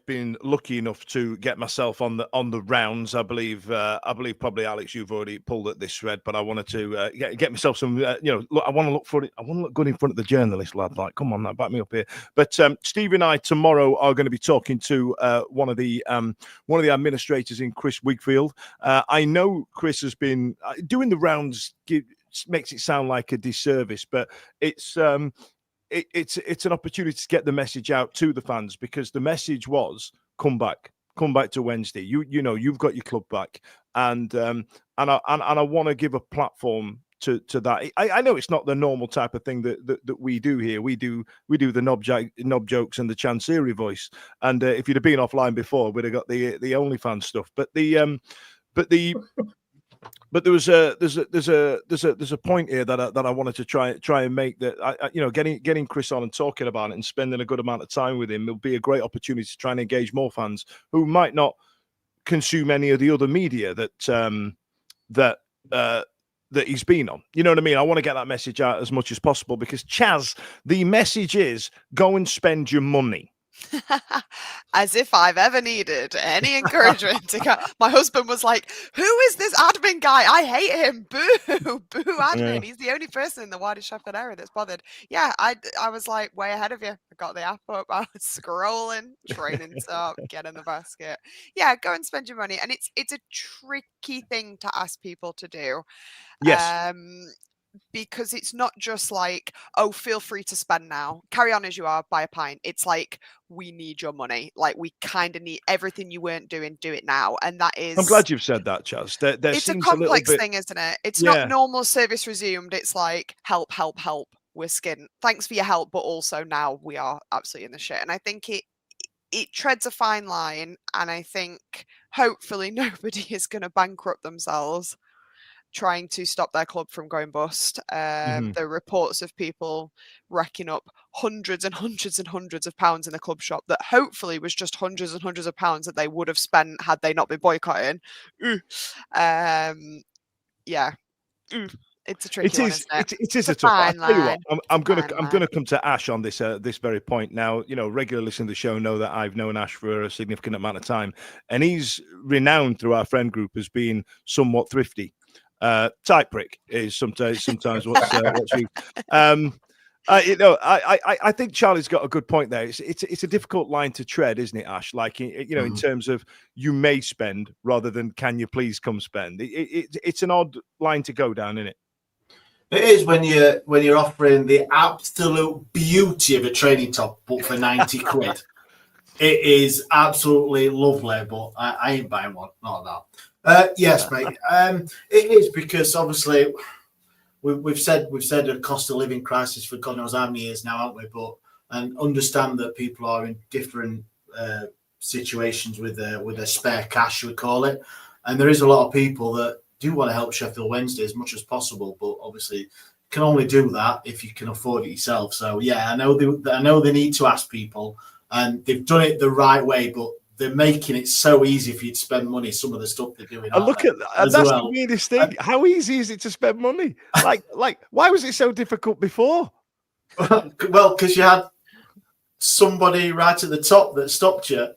been lucky enough to get myself on the rounds. I believe probably Alex, you've already pulled at this thread, but I wanted to get myself some. Look, I want to look for it. I want to look good in front of the journalist, lad. Like, come on, now, back me up here. But Steve and I tomorrow are going to be talking to one of the administrators in Chris Wigfield. I know Chris has been doing the rounds. Makes it sound like a disservice, but it's an opportunity to get the message out to the fans, because the message was come back to Wednesday. You've got your club back, and I want to give a platform to that. I know it's not the normal type of thing that we do here. We do the knob jokes and the Chansiri voice. And if you'd have been offline before, we'd have got the OnlyFans stuff. But there's a point here that I wanted to try and make, that getting Chris on and talking about it and spending a good amount of time with him will be a great opportunity to try and engage more fans who might not consume any of the other media that he's been on. You know what I mean? I want to get that message out as much as possible, because Chaz, the message is go and spend your money. As if I've ever needed any encouragement to go. My husband was like, who is this admin guy? I hate him. Boo admin. Yeah. He's the only person in the wider Sheffield area that's bothered. Yeah, I was like way ahead of you. I got the app up, I was scrolling, training top, get in the basket. Yeah, go and spend your money. And it's a tricky thing to ask people to do. Yes. Because it's not just like, oh, feel free to spend now, carry on as you are, buy a pint. It's like, we need your money. Like, we kind of need everything you weren't doing, do it now. And that is, I'm glad you've said that, Chaz. It's a complex thing, isn't it? It's not normal service resumed. It's like, help, we're skint. Thanks for your help, but also now we are absolutely in the shit. And I think it treads a fine line, and I think hopefully nobody is going to bankrupt themselves trying to stop their club from going bust. There are reports of people racking up hundreds and hundreds and hundreds of pounds in the club shop that hopefully was just hundreds and hundreds of pounds that they would have spent had they not been boycotting. It's a tricky one, isn't it? It is a tough. I'll tell you what, I'm gonna come to Ash on this very point. Now, regular listeners to the show know that I've known Ash for a significant amount of time, and he's renowned through our friend group as being somewhat thrifty. Tight prick is sometimes what's you. I think Charlie's got a good point there. It's a difficult line to tread, isn't it, Ash? Like, in terms of you may spend rather than can you please come spend. It's an odd line to go down, isn't it? It is when you're offering the absolute beauty of a training top, but for 90 quid. It is absolutely lovely, but I ain't buying one. Not that. Yes, mate. It is because obviously we've said a cost of living crisis for God knows how many years now, haven't we? And understand that people are in different situations with their spare cash, we call it. And there is a lot of people that do want to help Sheffield Wednesday as much as possible, but obviously can only do that if you can afford it yourself. So yeah, I know they need to ask people, and they've done it the right way, but they're making it so easy for you to spend money. Some of the stuff they're doing. Look at that. That's the weirdest thing. How easy is it to spend money? Like, why was it so difficult before? Well, because you had somebody right at the top that stopped you.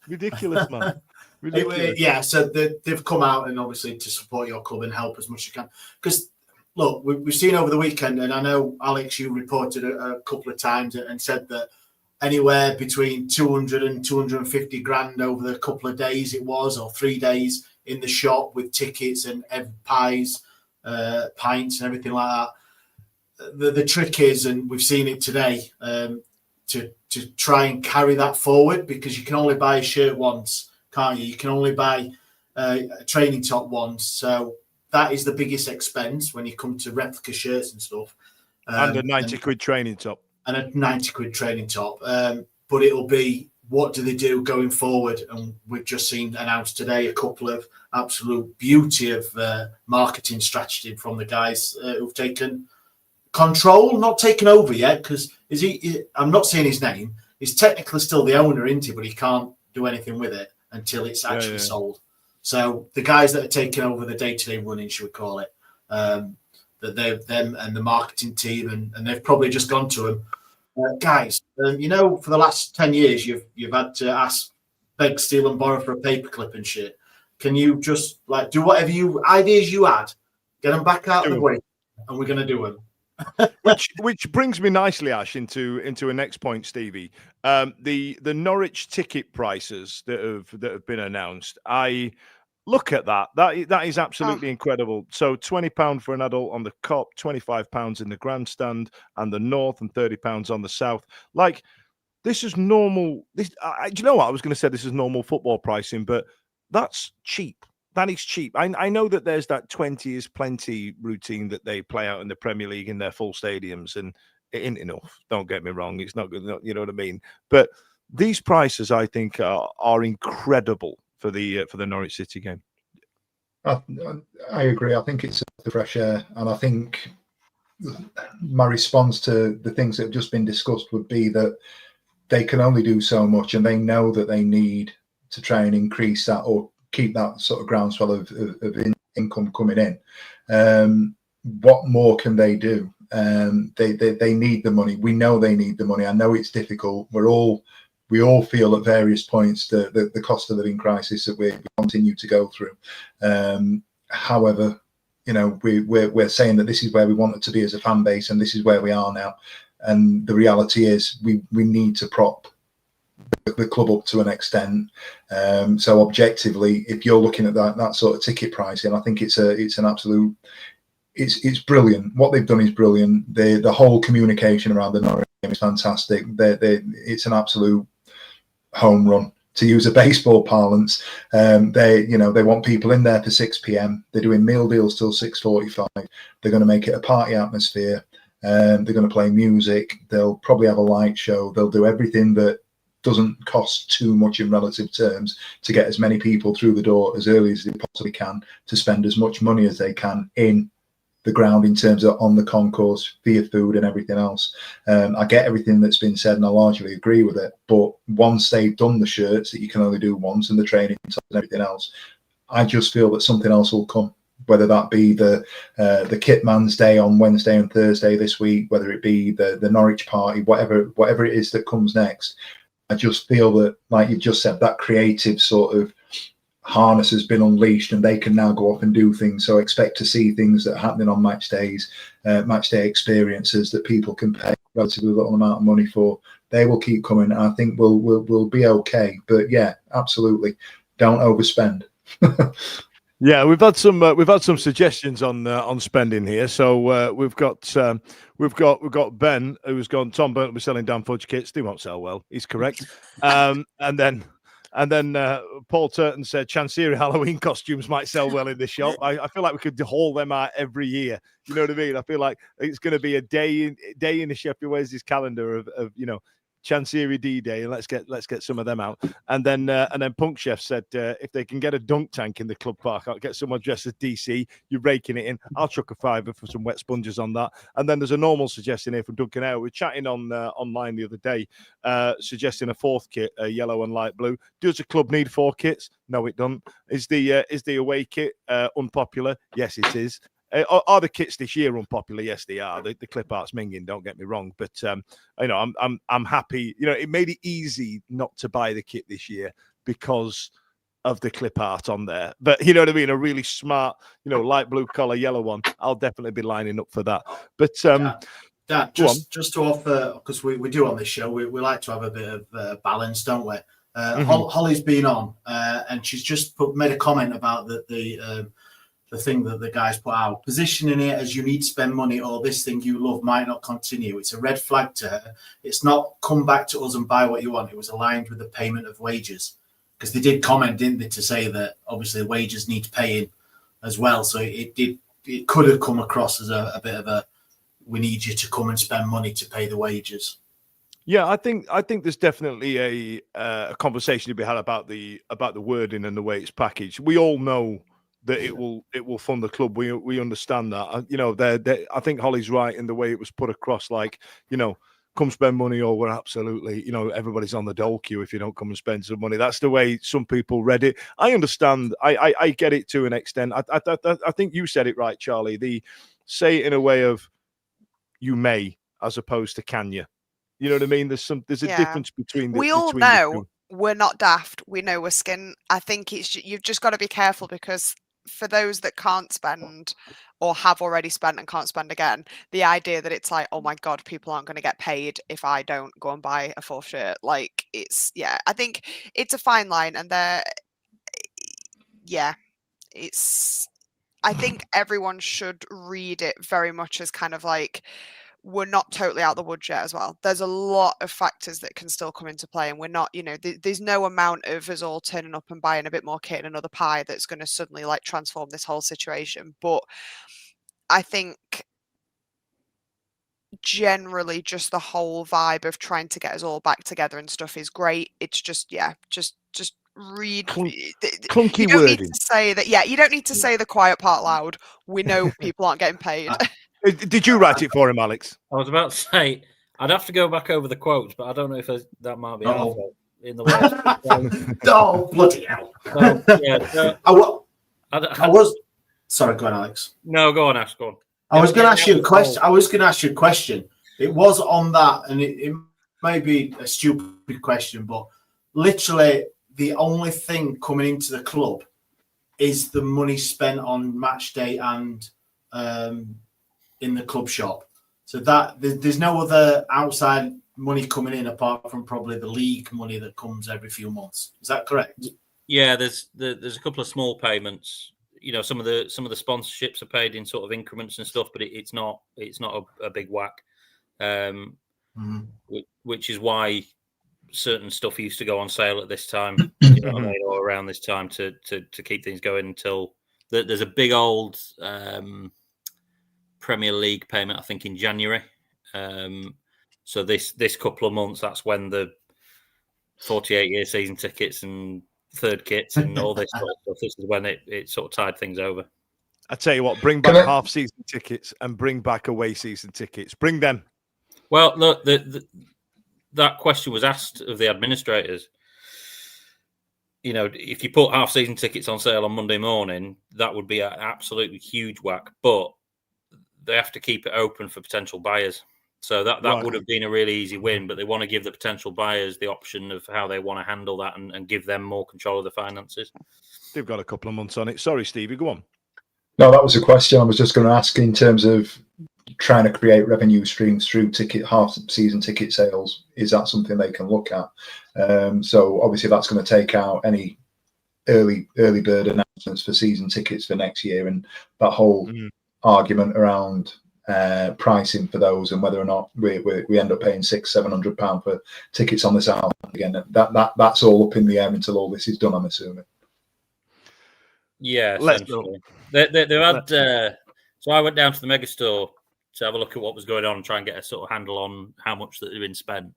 Ridiculous, man. Ridiculous. Yeah, so they've come out and obviously to support your club and help as much as you can. Because look, we've seen over the weekend, and I know, Alex, you reported a couple of times and said that anywhere between 200 and 250 grand over the couple of days it was, or 3 days in the shop with tickets and pies, pints and everything like that. The trick is, and we've seen it today, to try and carry that forward, because you can only buy a shirt once, can't you? You can only buy a training top once. So that is the biggest expense when you come to replica shirts and stuff. And a 90 quid training top. And a 90 quid training top. But it'll be, what do they do going forward? And we've just seen announced today a couple of absolute beauty of marketing strategy from the guys who've taken control, not taken over yet, because I'm not saying his name. He's technically still the owner, isn't he? But he can't do anything with it until it's actually sold. So the guys that are taking over the day-to-day running, should we call it, that them and the marketing team, and they've probably just gone to him, guys. You know, for the last 10 years, you've had to ask, beg, steal, and borrow for a paperclip and shit. Can you just like do whatever ideas you had, get them back out of the way, and we're going to do them. which brings me nicely, Ash, into a next point, Stevie. The Norwich ticket prices that have been announced. I look at that. That is absolutely incredible. So £20 for an adult on the Cop, £25 in the grandstand and the North, and £30 on the South. Like, this is normal. Do you know what? I was going to say this is normal football pricing, but that's cheap. That is cheap. I know that there's that 20 is plenty routine that they play out in the Premier League in their full stadiums, and it ain't enough. Don't get me wrong. It's not good. You know what I mean? But these prices, I think, are incredible for the Norwich City game. I agree. I think it's the fresh air. And I think my response to the things that have just been discussed would be that they can only do so much, and they know that they need to try and increase that or keep that sort of groundswell of income coming in. What more can they do? They need the money. We know they need the money. I know it's difficult. We all feel at various points the cost of living crisis that we continue to go through. However, you know, we're saying that this is where we want it to be as a fan base, and this is where we are now. And the reality is, we need to prop the club up to an extent. So objectively, if you're looking at that sort of ticket pricing, I think it's an absolute. It's brilliant. What they've done is brilliant. The whole communication around the Norwich game is fantastic. It's an absolute home run, to use a baseball parlance. They want people in there for 6 p.m. They're doing meal deals till 6:45. They're going to make it a party atmosphere. They're going to play music. They'll probably have a light show. They'll do everything that doesn't cost too much in relative terms to get as many people through the door as early as they possibly can, to spend as much money as they can in the ground in terms of on the concourse for your food and everything else. I get everything that's been said, and I largely agree with it. But once they've done the shirts that you can only do once, and the training and everything else, I just feel that something else will come. Whether that be the Kit Man's Day on Wednesday and Thursday this week, whether it be the Norwich party, whatever it is that comes next, I just feel that, like you've just said, that creative sort of harness has been unleashed, and they can now go off and do things. So expect to see things that are happening on match days, match day experiences that people can pay relatively little amount of money for. They will keep coming. I think we'll be okay. But yeah, absolutely, don't overspend. Yeah, we've had some suggestions on spending here. So we've got Ben, who's gone. Tom Burton was selling damn fudge kits. They won't sell well. He's correct. And then Paul Turton said Chancery Halloween costumes might sell well in the shop. I feel like we could haul them out every year. You know what I mean? I feel like it's going to be a day in the Sheffield Wednesday's calendar of Chancery D-Day, and let's get some of them out. And then Punk Chef said if they can get a dunk tank in the club park, I'll get someone dressed as DC. You're raking it in. I'll chuck a £5 for some wet sponges on that. And then there's a normal suggestion here from Duncan Howe. We're chatting online the other day, suggesting a fourth kit, a yellow and light blue. Does the club need 4 kits? No, it doesn't. Is the away kit unpopular? Yes, it is. Are the kits this year unpopular? Yes, they are. The clip art's minging. Don't get me wrong, but I'm happy. You know, it made it easy not to buy the kit this year because of the clip art on there. But you know what I mean? A really smart, light blue collar, yellow one. I'll definitely be lining up for that. But Dad, just to offer, because we do on this show, we like to have a bit of balance, don't we? Holly's been on, and she's just made a comment about the thing that the guys put out, positioning it as you need to spend money or this thing you love might not continue. It's a red flag to her. It's not come back to us and buy what you want. It was aligned with the payment of wages, because they did comment, didn't they, to say that obviously wages need paying as well. So it could have come across as a bit of a, we need you to come and spend money to pay the wages. Yeah, I think there's definitely a conversation to be had about the wording and the way it's packaged. We all know that it will fund the club. We understand that. I think Holly's right in the way it was put across. Like, come spend money, or we're absolutely, everybody's on the dole queue if you don't come and spend some money. That's the way some people read it. I understand. I get it to an extent. I think you said it right, Charlie. The say it in a way of you may, as opposed to can you. You know what I mean? There's a difference between. We all know we're not daft. We know we're skin. I think you've just got to be careful, because for those that can't spend or have already spent and can't spend again, the idea that it's like, oh my God, people aren't going to get paid if I don't go and buy a fourth shirt. Like, I think it's a fine line, and I think everyone should read it very much as kind of like, we're not totally out the woods yet as well. There's a lot of factors that can still come into play, and we're not, there's no amount of us all turning up and buying a bit more kit and another pie that's going to suddenly like transform this whole situation. But I think generally just the whole vibe of trying to get us all back together and stuff is great. It's just read clunky wording. Need to say that. You don't need to say the quiet part loud. We know people aren't getting paid. Did you write it for him, Alex? I was about to say I'd have to go back over the quotes, but I don't know if that might be in the way. Oh, bloody hell! I was sorry. Go on, Alex. No, go on, Ash. Go on. I was going to ask you a question. It was on that, and it may be a stupid question, but literally the only thing coming into the club is the money spent on match day and in the club shop. So that there's no other outside money coming in apart from probably the league money that comes every few months. Is that correct? Yeah, there's a couple of small payments. Some of the sponsorships are paid in sort of increments and stuff, but it's not a big whack. Which is why certain stuff used to go on sale at this time, or around this time to keep things going until there's a big old Premier League payment, I think, in January. So this couple of months, that's when the 48-year season tickets and third kits and all this sort of stuff. This is when it sort of tied things over. I tell you what, bring back half-season tickets and bring back away season tickets. Bring them. Well, look, that question was asked of the administrators. If you put half-season tickets on sale on Monday morning, that would be an absolutely huge whack. But they have to keep it open for potential buyers. So that would have been a really easy win, but they want to give the potential buyers the option of how they want to handle that and give them more control of the finances. They've got a couple of months on it. Sorry, Stevie, go on. No, that was a question I was just going to ask in terms of trying to create revenue streams through half-season ticket sales. Is that something they can look at? So obviously that's going to take out any early bird announcements for season tickets for next year, and that whole argument around pricing for those and whether or not we end up paying £600-700 for tickets on this album again. That's all up in the air until all this is done, I'm assuming. Yeah, essentially. They had. So I went down to the Megastore to have a look at what was going on and try and get a sort of handle on how much that had been spent.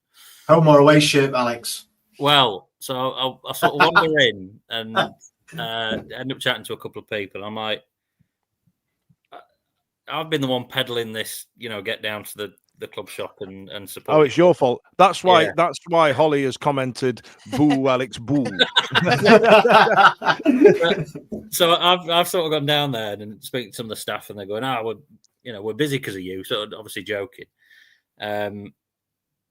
Home or away shirt, Alex? Well, so I sort of wander in and end up chatting to a couple of people. I'm like, I've been the one peddling this, get down to the club shop and support. Oh, it's your fault. That's why Holly has commented, "Boo, Alex, boo." So I've sort of gone down there and speaking to some of the staff, and they're going, we're busy because of you. So obviously joking.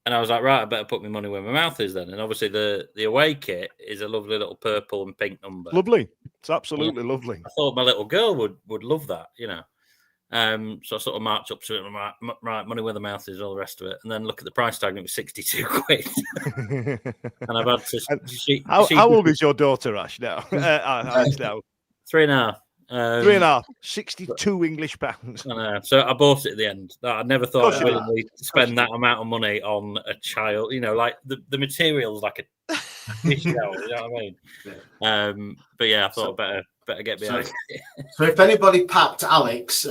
And I was like, right, I better put my money where my mouth is then. And obviously the away kit is a lovely little purple and pink number. Lovely. It's absolutely lovely. I thought my little girl would love that, you know. So I sort of marched up to it and I'm like, right, money where the mouth is, all the rest of it. And then look at the price tag and it was 62 quid. And I've had to... How old is your daughter, Ash, now? Alex, now? 3.5. 3.5. 62 English pounds. I know. So I bought it at the end. I never thought I'd willingly spend that amount of money on a child. You know, like the material's like a dish towel, you know what I mean? But yeah, I thought I better get behind it. So if anybody papped Alex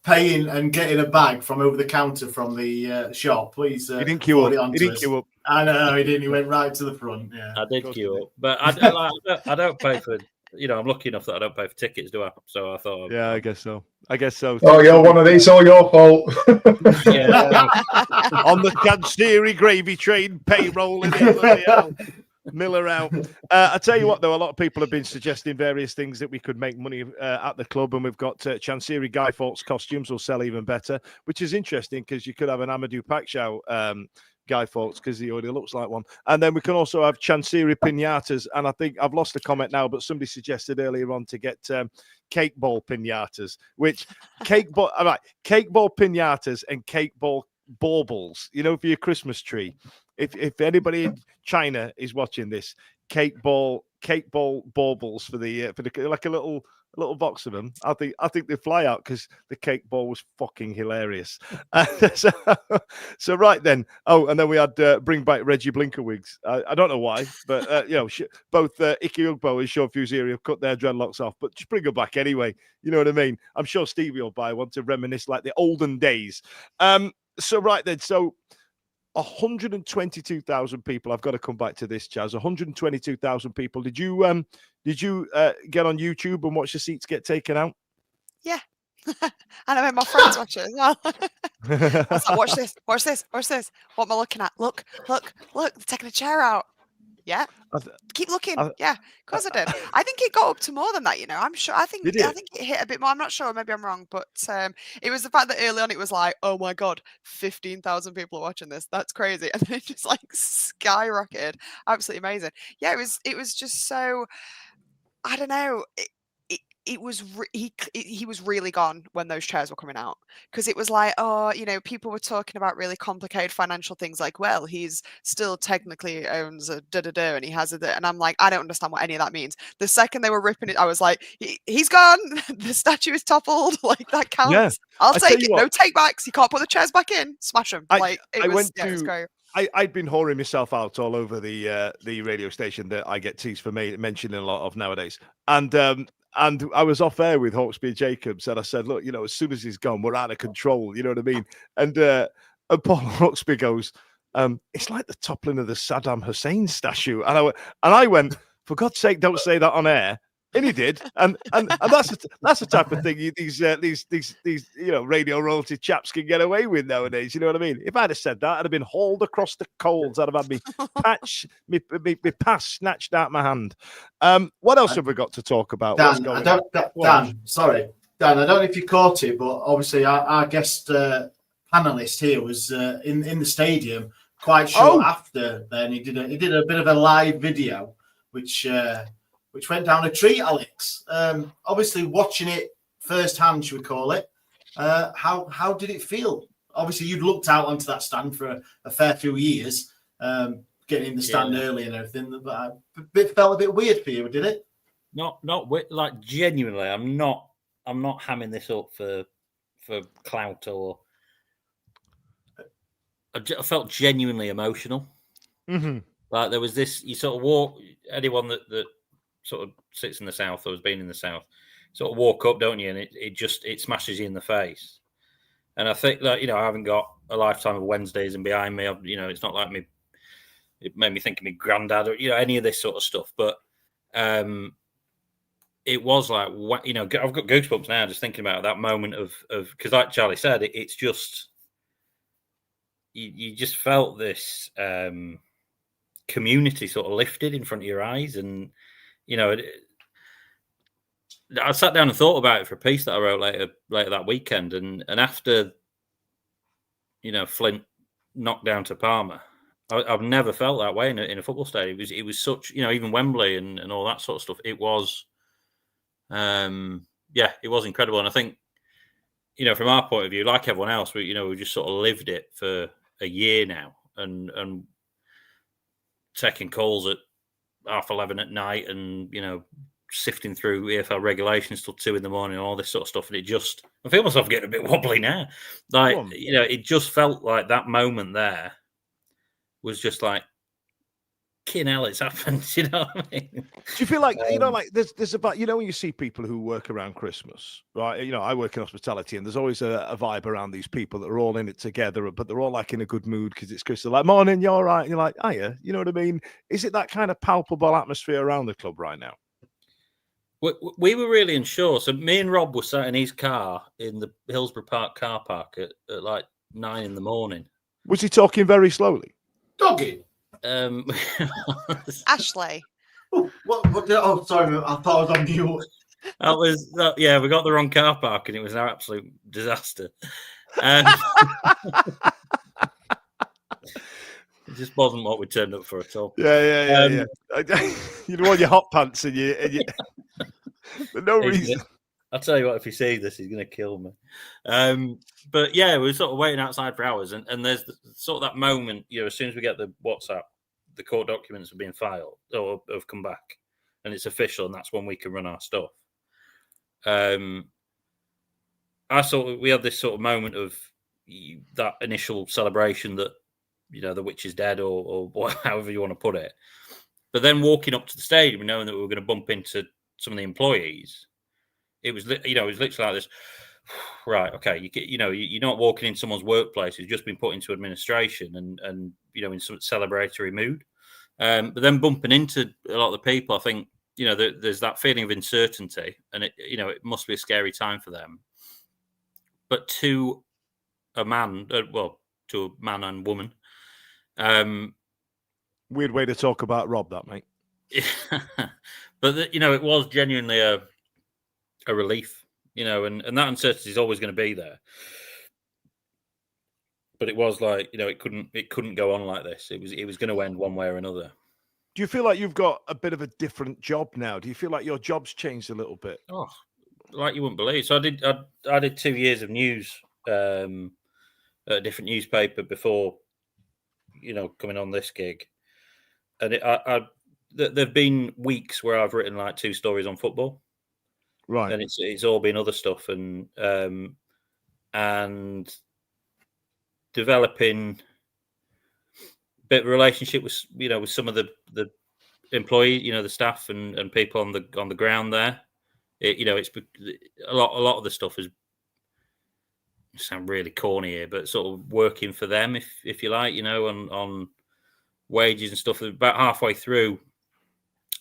paying and getting a bag from over the counter from the shop, please. He didn't queue up. He didn't queue up. I know he didn't. He went right to the front. Yeah, I did queue up, but I don't pay for. You know, I'm lucky enough that I don't pay for tickets, do I? So I thought. Yeah, I guess so. Oh, you're one of these. All your fault. Yeah. On the Cansiri gravy train, payroll in it. Miller out. I tell you what, though, a lot of people have been suggesting various things that we could make money at the club, and we've got Chansiri Guy Fawkes costumes will sell even better, which is interesting because you could have an Amadou Pacquiao Guy Fawkes because he already looks like one, and then we can also have Chansiri pinatas. And I think I've lost a comment now, but somebody suggested earlier on to get cake ball pinatas, which cake ball pinatas and cake ball baubles, you know, for your Christmas tree. If anybody in China is watching this, cake ball baubles for the like a little box of them. I think they fly out because the cake ball was fucking hilarious. So right then. Oh, and then we had bring back Reggie Blinker wigs. I don't know why, but you know, both Icky Ugbo and Sean Fuseri have cut their dreadlocks off, but just bring them back anyway. You know what I mean? I'm sure Stevie will buy one to reminisce like the olden days. So right then, so 122,000 people. I've got to come back to this, Chaz. 122,000 people. Did you get on YouTube and watch the seats get taken out? Yeah. And I made my friends watch it as well. I was like, watch this. What am I looking at? Look, they're taking a chair out. Yeah. Keep looking. Yeah, of course I did. I think it got up to more than that, you know. I'm sure. I think it hit a bit more. I'm not sure. Maybe I'm wrong. But it was the fact that early on it was like, oh my God, 15,000 people are watching this. That's crazy. And then it just like skyrocketed. Absolutely amazing. Yeah, it was just so, I don't know. He was really gone when those chairs were coming out, because it was like, oh, you know, people were talking about really complicated financial things like, well, he's still technically owns a da-da-da and he has a and I'm like, I don't understand what any of that means. The second they were ripping it, I was like, he's gone. The statue is toppled. Like, that counts. Yeah. I'll take it. No take backs. You can't put the chairs back in. Smash them. It was great. I'd been whoring myself out all over the radio station that I get teased for mentioning a lot of nowadays. And I was off air with Hawksby Jacobs, and I said, look, you know, as soon as he's gone, we're out of control. You know what I mean? And Paul Hawksby goes, it's like the toppling of the Saddam Hussein statue. And I went, for God's sake, don't say that on air. And he did, and that's the type of thing these you know, radio royalty chaps can get away with nowadays. You know what I mean? If I'd have said that, I'd have been hauled across the coals. I'd have had me pass snatched out my hand. What else have we got to talk about? Dan, I don't know if you caught it, but obviously our guest panelist here was in the stadium quite short after. Then he did a bit of a live video, which went down a treat, Alex. Obviously, watching it firsthand, should we call it? How did it feel? Obviously, you'd looked out onto that stand for a fair few years, getting in the stand early and everything. But it felt a bit weird for you, did it? Not like genuinely. I'm not hamming this up for clout or. I felt genuinely emotional. Mm-hmm. Like there was this. You sort of walk. Anyone that sort of sits in the south or has been in the south, sort of walk up, don't you? And it smashes you in the face. And I think that, you know, I haven't got a lifetime of Wednesdays and behind me. You know, it's not like me. It made me think of my granddad or, you know, any of this sort of stuff. But it was like, you know, I've got goosebumps now just thinking about that moment of because, like Charlie said, it's just you just felt this community sort of lifted in front of your eyes. And you know, I sat down and thought about it for a piece that I wrote later that weekend, and after, you know, Flint knocked down to Parma. I've never felt that way in a football stadium. It was such, even Wembley and all that sort of stuff. It was, it was incredible. And I think, from our point of view, like everyone else, we just sort of lived it for a year now, and taking calls at 11:30 at night, and sifting through EFL regulations till 2 a.m, all this sort of stuff. And I feel myself getting a bit wobbly now. Like, it just felt like that moment there was just like, kin hell, it's happened. You know what I mean? Do you feel like, like there's about, when you see people who work around Christmas, right? I work in hospitality, and there's always a vibe around these people that are all in it together, but they're all like in a good mood because it's Christmas. Like, morning, you're all right. And you're like, hiya. You know what I mean? Is it that kind of palpable atmosphere around the club right now? We were really unsure. So me and Rob were sat in his car in the Hillsborough Park car park at like 9 a.m. Was he talking very slowly? Doggy. Ashley. Oh, sorry, I thought I was on mute. We got the wrong car park, and it was an absolute disaster. It just wasn't what we turned up for at all. Yeah. You don't want your hot pants and you for no reason. I'll tell you what, if he sees this, he's going to kill me. But yeah, we were sort of waiting outside for hours, and there's sort of that moment, as soon as we get the WhatsApp, the court documents have been filed or have come back, and it's official, and that's when we can run our stuff. I thought we had this sort of moment of that initial celebration that, the witch is dead, or however you want to put it. But then walking up to the stadium, knowing that we were going to bump into some of the employees, it was literally like this. Right, okay, you're not walking in someone's workplace who's just been put into administration and in some celebratory mood. But then bumping into a lot of the people, I think there's that feeling of uncertainty, and it must be a scary time for them. But to a man, to a man and woman. Weird way to talk about Rob, that, mate. But it was genuinely a relief, and that uncertainty is always going to be there. But it was like, it couldn't go on like this. It was going to end one way or another. Do you feel like you've got a bit of a different job now? Do you feel like your job's changed a little bit? Oh, like you wouldn't believe. So I did 2 years of news at a different newspaper before, coming on this gig. And there've been weeks where I've written like 2 stories on football, right? And it's all been other stuff, and developing a bit of a relationship with with some of the employees, the staff and people on the ground there. It's a lot of the stuff is, sound really corny here, but sort of working for them, if you like, on wages and stuff. About halfway through,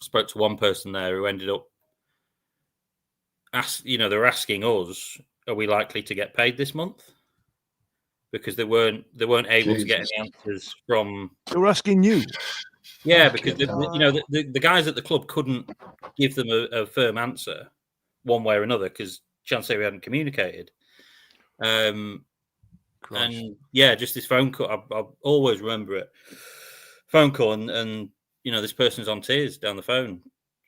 I spoke to one person there who ended up they were asking us, are we likely to get paid this month? Because they weren't able to get any answers from. They were asking you. Yeah, because the guys at the club couldn't give them a firm answer one way or another, because chances we hadn't communicated. And yeah, just this phone call. I always remember it. Phone call, and this person's on tears down the phone,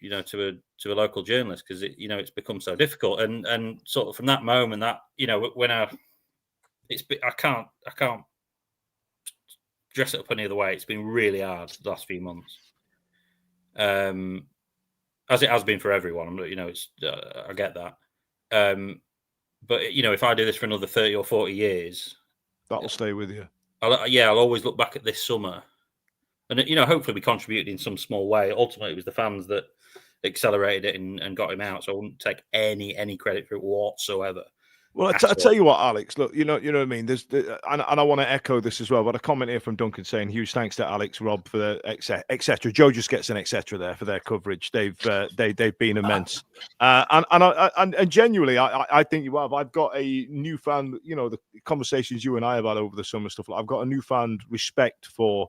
to a local journalist, because it's become so difficult. And sort of from that moment, that when I can't dress it up any other way. It's been really hard the last few months, as it has been for everyone. It's I get that. But if I do this for another 30 or 40 years, that'll stay with you. I'll always look back at this summer, and hopefully we contributed in some small way. Ultimately, it was the fans that accelerated it and got him out. So I wouldn't take any credit for it whatsoever. Well, I tell you what, Alex. Look, you know what I mean. There's, and I want to echo this as well. But a comment here from Duncan saying, "Huge thanks to Alex, Rob for the etc." Joe just gets an etc. there for their coverage. They've been immense. And genuinely, I think you have. I've got a newfound, the conversations you and I have had over the summer stuff. I've got a newfound respect for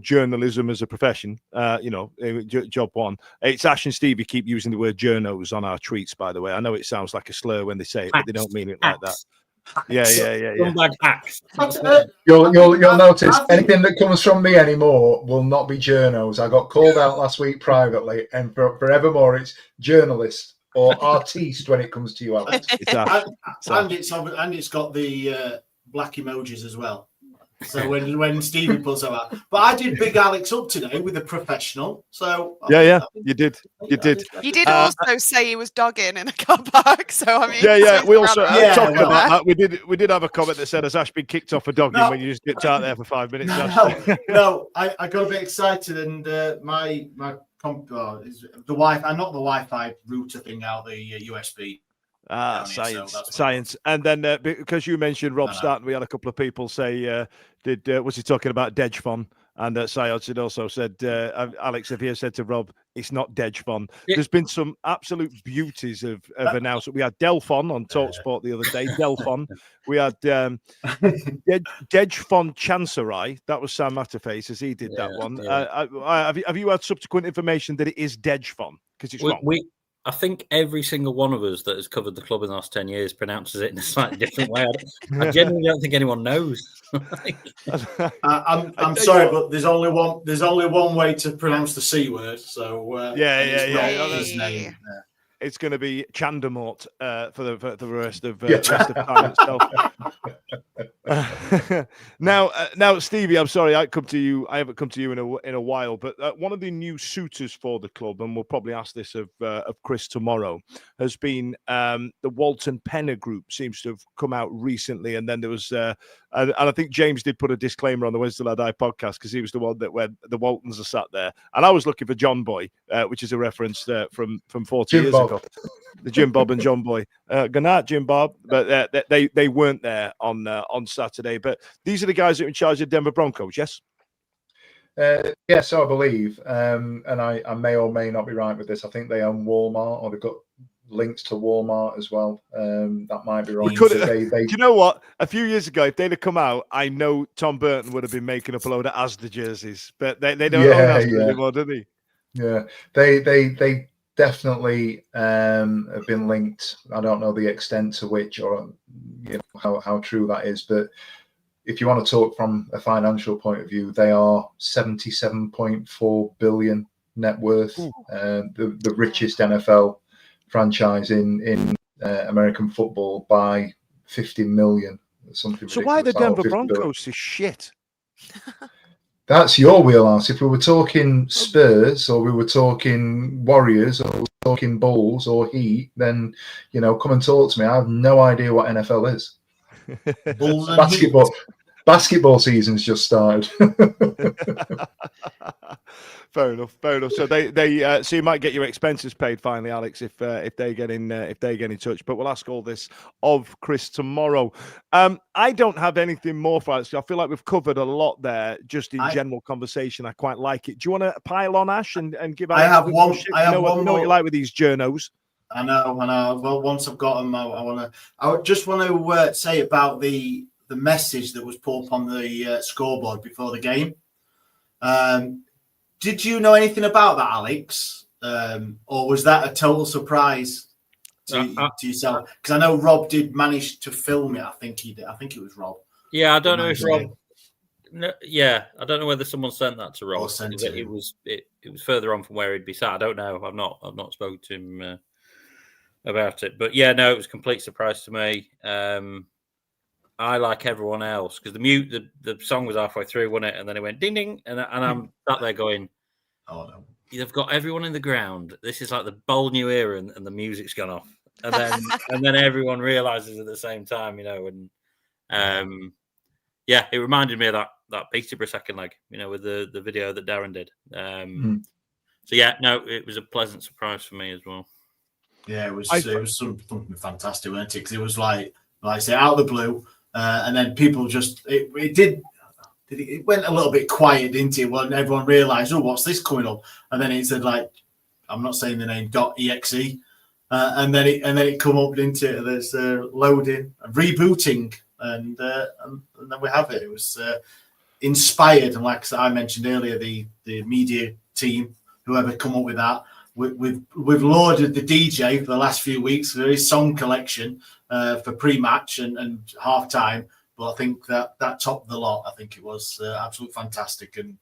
journalism as a profession, job one. It's Ash and Steve who keep using the word journos on our tweets, by the way. I know it sounds like a slur when they say it, but they don't mean it like that. Yeah. Scumbag hacks. You'll notice anything that comes from me anymore will not be journos. I got called out last week privately, and forevermore it's journalist or artiste when it comes to you, Alex. And it's got the black emojis as well. So when Stevie puts that out, but I did big Alex up today with a professional. So you did. You did also say he was dogging in a car park. So I mean, we also talking about that. We did have a comment that said, "Has Ash been kicked off for dogging when you just get out there for 5 minutes?" No, I got a bit excited, and the Wi-Fi, not the Wi-Fi router thing out, the USB. Science. And then because you mentioned Rob Starton, we had a couple of people say, was he talking about Degfon? And Science had also said, Alex, if he has said to Rob, it's not Degfon. Yeah. There's been some absolute beauties of announcement. We had Delfon on TalkSport the other day. Delfon. We had Degfon Chancerai. That was Sam Matterface as he did that one. Yeah. Have you had subsequent information that it is Degfon? Because it's wrong. I think every single one of us that has covered the club in the last 10 years pronounces it in a slightly different way. I genuinely don't think anyone knows. I'm sorry, but there's only one way to pronounce the C word. So his name. It's going to be Chandamort for the rest of time itself. Now, Stevie, I'm sorry, I haven't come to you in a while, but one of the new suitors for the club, and we'll probably ask this of Chris tomorrow, has been the Walton Penner Group. Seems to have come out recently, and then there was, and I think James did put a disclaimer on the Wednesday Lad Eye podcast because he was the one that where the Waltons are sat there, and I was looking for John Boy, which is a reference from 40 years ago. The Jim Bob and John Boy. Good night, Jim Bob. But they weren't there on Saturday. But these are the guys that are in charge of Denver Broncos, yes? Yes, I believe. And I may or may not be right with this. I think they own Walmart, or they've got links to Walmart as well. That might be wrong. Do you know what? A few years ago, if they'd have come out, I know Tom Burton would have been making up a load of Asda jerseys. But they don't own Asda anymore, do they? Yeah, they definitely have been linked. I don't know the extent to which, or how true that is, but if you want to talk from a financial point of view, they are 77.4 billion net worth, the richest NFL franchise in American football by 50 million. Something. So why are the Denver Broncos is shit? That's your wheelhouse. If we were talking Spurs, or we were talking Warriors, or we were talking Bulls or Heat, then come and talk to me. I have no idea what NFL is. Bulls and Basketball season's just started. Fair enough. So so you might get your expenses paid finally, Alex, if they get in touch. But we'll ask all this of Chris tomorrow. I don't have anything more for Alex. I feel like we've covered a lot there, just in general conversation. I quite like it. Do you want to pile on, Ash, and give? I have one. I know what you like with these journos. I know. Well, once I've got them, I just want to say about the message that was put up on the scoreboard before the game. Did you know anything about that, Alex? Or was that a total surprise to yourself? Because I know Rob did manage to film it. I think he did. I think it was Rob. Yeah, I don't know if Rob. No, I don't know whether someone sent that to Rob. It was further on from where he'd be sat. I don't know. I've not spoken to him about it. But yeah, no, it was a complete surprise to me. I, like everyone else, because the song was halfway through, wasn't it? And then it went ding ding, and I'm sat there going, "Oh no, they've got everyone in the ground. This is like the bold new era, and the music's gone off." And then everyone realizes at the same time, and it reminded me of that Peterborough second leg, with the video that Darren did. So yeah, no, it was a pleasant surprise for me as well. Yeah, it was something fantastic, wasn't it? Because it was like I say, out of the blue. And then people just it went a little bit quiet, didn't it? When everyone realised, what's this coming up? And then it said, like, I'm not saying the name .exe, and then it come up, didn't it? There's loading, rebooting, and then we have it. It was inspired, and like I mentioned earlier, the media team, whoever come up with that, we've lauded the DJ for the last few weeks for his song collection for pre-match and half-time. But I think that topped the lot. I think it was absolutely fantastic. And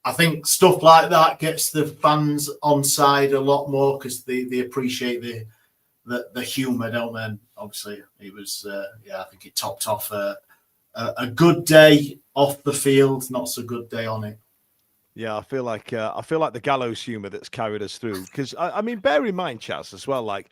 I think stuff like that gets the fans on side a lot more because they appreciate the humour, don't they? And obviously, it was, I think it topped off a good day off the field, not so good day on it. Yeah, I feel like the gallows humour that's carried us through. Because I mean, bear in mind, Chaz, as well. Like,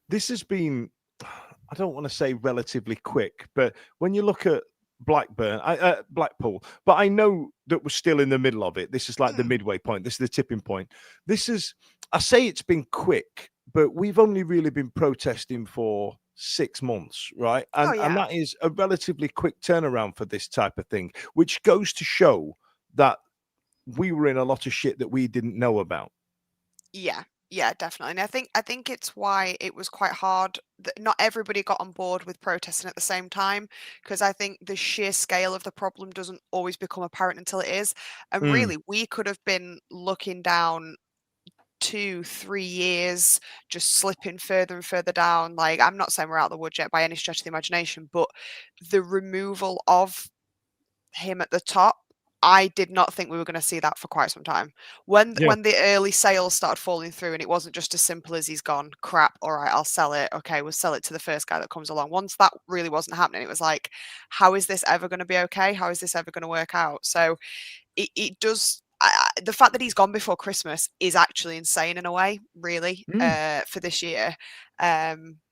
this has been, I don't want to say relatively quick, but when you look at Blackpool, but I know that we're still in the middle of it. This is like the midway point. This is the tipping point. I say it's been quick, but we've only really been protesting for 6 months, right? And that is a relatively quick turnaround for this type of thing, which goes to show that we were in a lot of shit that we didn't know about. Yeah, definitely. And I think it's why it was quite hard that not everybody got on board with protesting at the same time, because I think the sheer scale of the problem doesn't always become apparent until it is. And really, we could have been looking down 2-3 years, just slipping further and further down. Like, I'm not saying we're out of the woods yet by any stretch of the imagination, but the removal of him at the top, I did not think we were going to see that for quite some time. When the early sales started falling through, and it wasn't just as simple as he's gone, crap, all right, I'll sell it. Okay, we'll sell it to the first guy that comes along. Once that really wasn't happening, it was like, how is this ever going to be okay? How is this ever going to work out? So it does. The fact that he's gone before Christmas is actually insane in a way, really, for this year.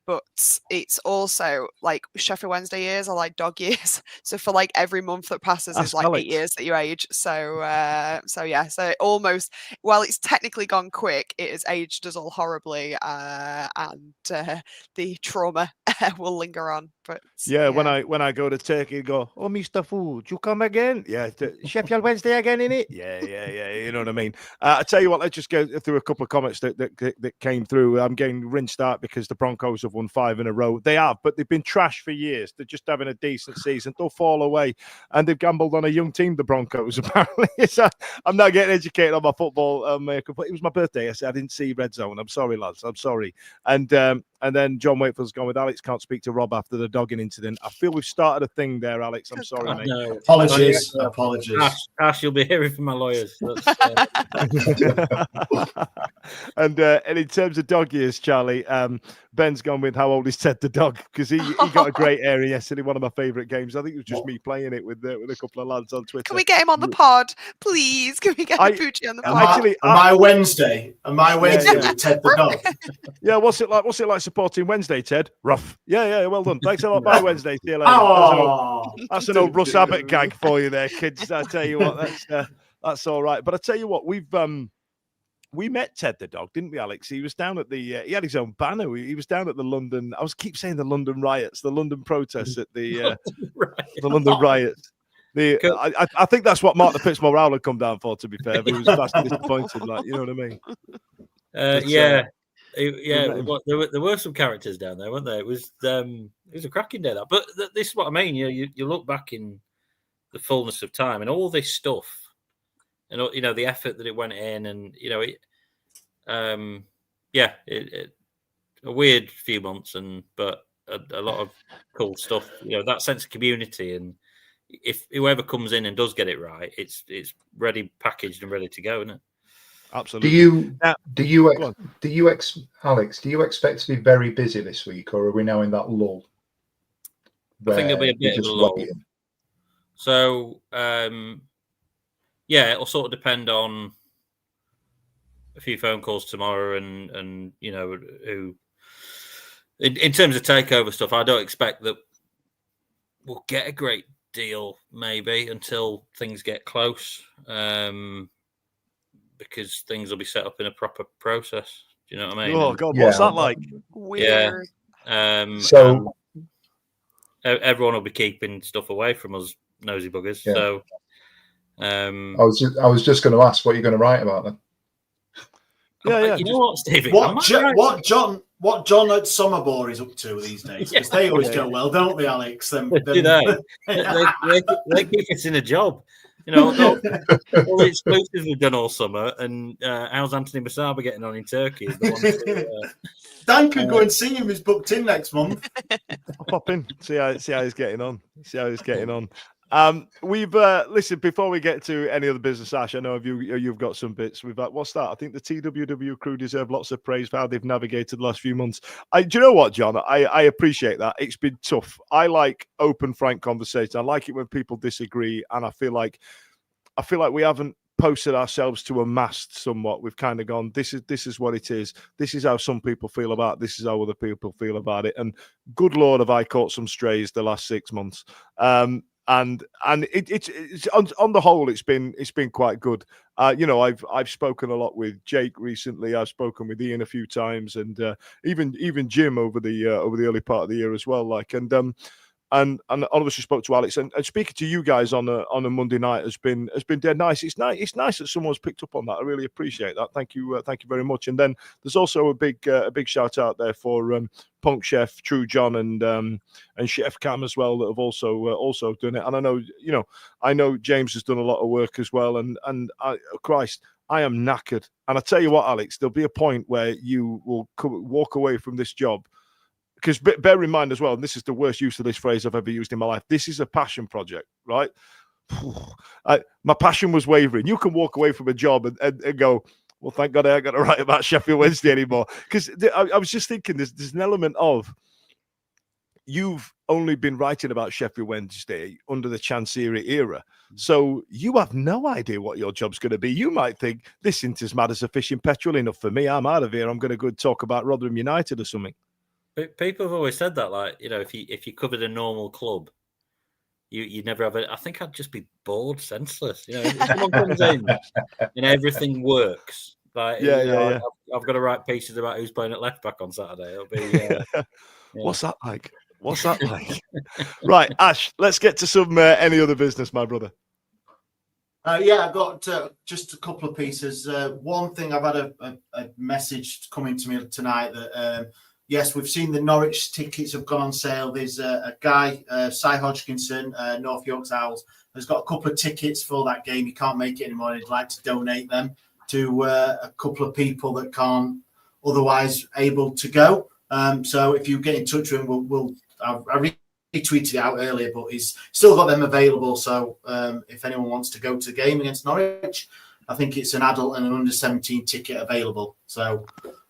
But it's also like Sheffield Wednesday years are like dog years. So for like every month that passes is like 8 years that you age. So it almost, while it's technically gone quick, it has aged us all horribly, and the trauma will linger on. But when I go to Turkey, go, oh, Mr. Food, you come again? Yeah, Sheffield Wednesday again, innit? Yeah. You know what I mean? I tell you what, let's just go through a couple of comments that came through. I'm getting rinsed out because the Broncos have won 5 in a row. They have, but they've been trash for years. They're just having a decent season. They'll fall away, and they've gambled on a young team, the Broncos, apparently. So I'm not getting educated on my football. It was my birthday. I said I didn't see Red Zone. I'm sorry, lads. I'm sorry. And then John Wakefield's gone with Alex can't speak to Rob after the dogging incident. I feel we've started a thing there, Alex. I'm sorry, mate. No. Apologies. Ash, you'll be hearing from my lawyers. And in terms of dog years, Charlie, Ben's gone with how old is Ted the dog, because he got a great area yesterday. One of my favourite games. I think it was just me playing it with a couple of lads on Twitter. Can we get him on the pod, please? Can we get Poochie on the pod? Am I Wednesday with Ted the dog? Yeah, what's it like supporting Wednesday, Ted? Rough. Yeah, well done. Thanks a lot. Bye, Wednesday. See you later. That's an old Russ Abbott gag for you there, kids. I tell you what, that's all right. But I tell you what, we met Ted the dog, didn't we, Alex? He was down at the he had his own banner. He was down at the London. I keep saying the London riots, the London protests at the the London riots. I think that's what Mark the Pitts morale had come down for. To be fair, but he was vastly disappointed. Like, you know what I mean? There were some characters down there, weren't there? It was a cracking day. That, but this is what I mean. You look back in the fullness of time, and all this stuff, and the effort that it went in, and a weird few months, but a lot of cool stuff. That sense of community, and if whoever comes in and does get it right, it's ready, packaged, and ready to go, isn't it? Absolutely. Alex, do you expect to be very busy this week, or are we now in that lull? I think there'll be a bit of a lull. So, it'll sort of depend on a few phone calls tomorrow, and who. In terms of takeover stuff, I don't expect that we'll get a great deal, maybe, until things get close. Because things will be set up in a proper process. Do you know what I mean? Oh God, what's that like? Weird. Yeah. So everyone will be keeping stuff away from us, nosy buggers. Yeah. So I was just going to ask what you're going to write about then. Yeah. You know what, Stevie? What John at Somerbore is up to these days? Because they always go well, don't they, Alex? They keep us in a job. You know, all the exclusives we've done all summer, and how's Anthony Masaba getting on in Turkey? Is the one to, Dan could go and see him. He's booked in next month. I'll pop in, see how he's getting on. We've listen, before we get to any other business, Ash, I know you've got some bits. We've what's that? I think the TWW crew deserve lots of praise for how they've navigated the last few months. Do you know what, John? I appreciate that. It's been tough. I like open, frank conversation. I like it when people disagree, and I feel like we haven't posted ourselves to a mast somewhat. We've kind of gone, this is what it is. This is how some people feel about it. This is how other people feel about it. And good Lord, have I caught some strays the last 6 months. And it's on the whole, it's been quite good. You know, I've spoken a lot with Jake recently. I've spoken with Ian a few times, and even Jim over the early part of the year as well. And obviously spoke to Alex, and speaking to you guys on a Monday night has been dead nice. It's nice that someone's picked up on that. I really appreciate that. Thank you very much. And then there's also a big shout out there for Punk Chef, True John, and Chef Cam as well, that have also done it. And I know James has done a lot of work as well. And Christ, I am knackered. And I tell you what, Alex, there'll be a point where you will walk away from this job. Because bear in mind as well, and this is the worst use of this phrase I've ever used in my life, this is a passion project, right? My passion was wavering. You can walk away from a job and go, well, thank God I ain't got to write about Sheffield Wednesday anymore. Because I was just thinking there's an element of, you've only been writing about Sheffield Wednesday under the Chancery era. So you have no idea what your job's going to be. You might think, this isn't as mad as a fish in petrol enough for me. I'm out of here. I'm going to go talk about Rotherham United or something. People have always said that, like, you know, if you covered a normal club, you never have it. I think I'd just be bored, senseless. You know, if someone comes in and everything works, like, I've got to write pieces about who's playing at left back on Saturday. It'll be What's that like? Right, Ash, let's get to some any other business, my brother. I've got just a couple of pieces. One thing, I've had a message coming to me tonight that. Yes, we've seen the Norwich tickets have gone on sale. There's a guy, Cy Hodgkinson, North York's Owls, has got a couple of tickets for that game. He can't make it anymore. He'd like to donate them to a couple of people that can't otherwise able to go. So if you get in touch with him, I retweeted it out earlier, but he's still got them available. So if anyone wants to go to the game against Norwich, I think it's an adult and an under 17 ticket available. So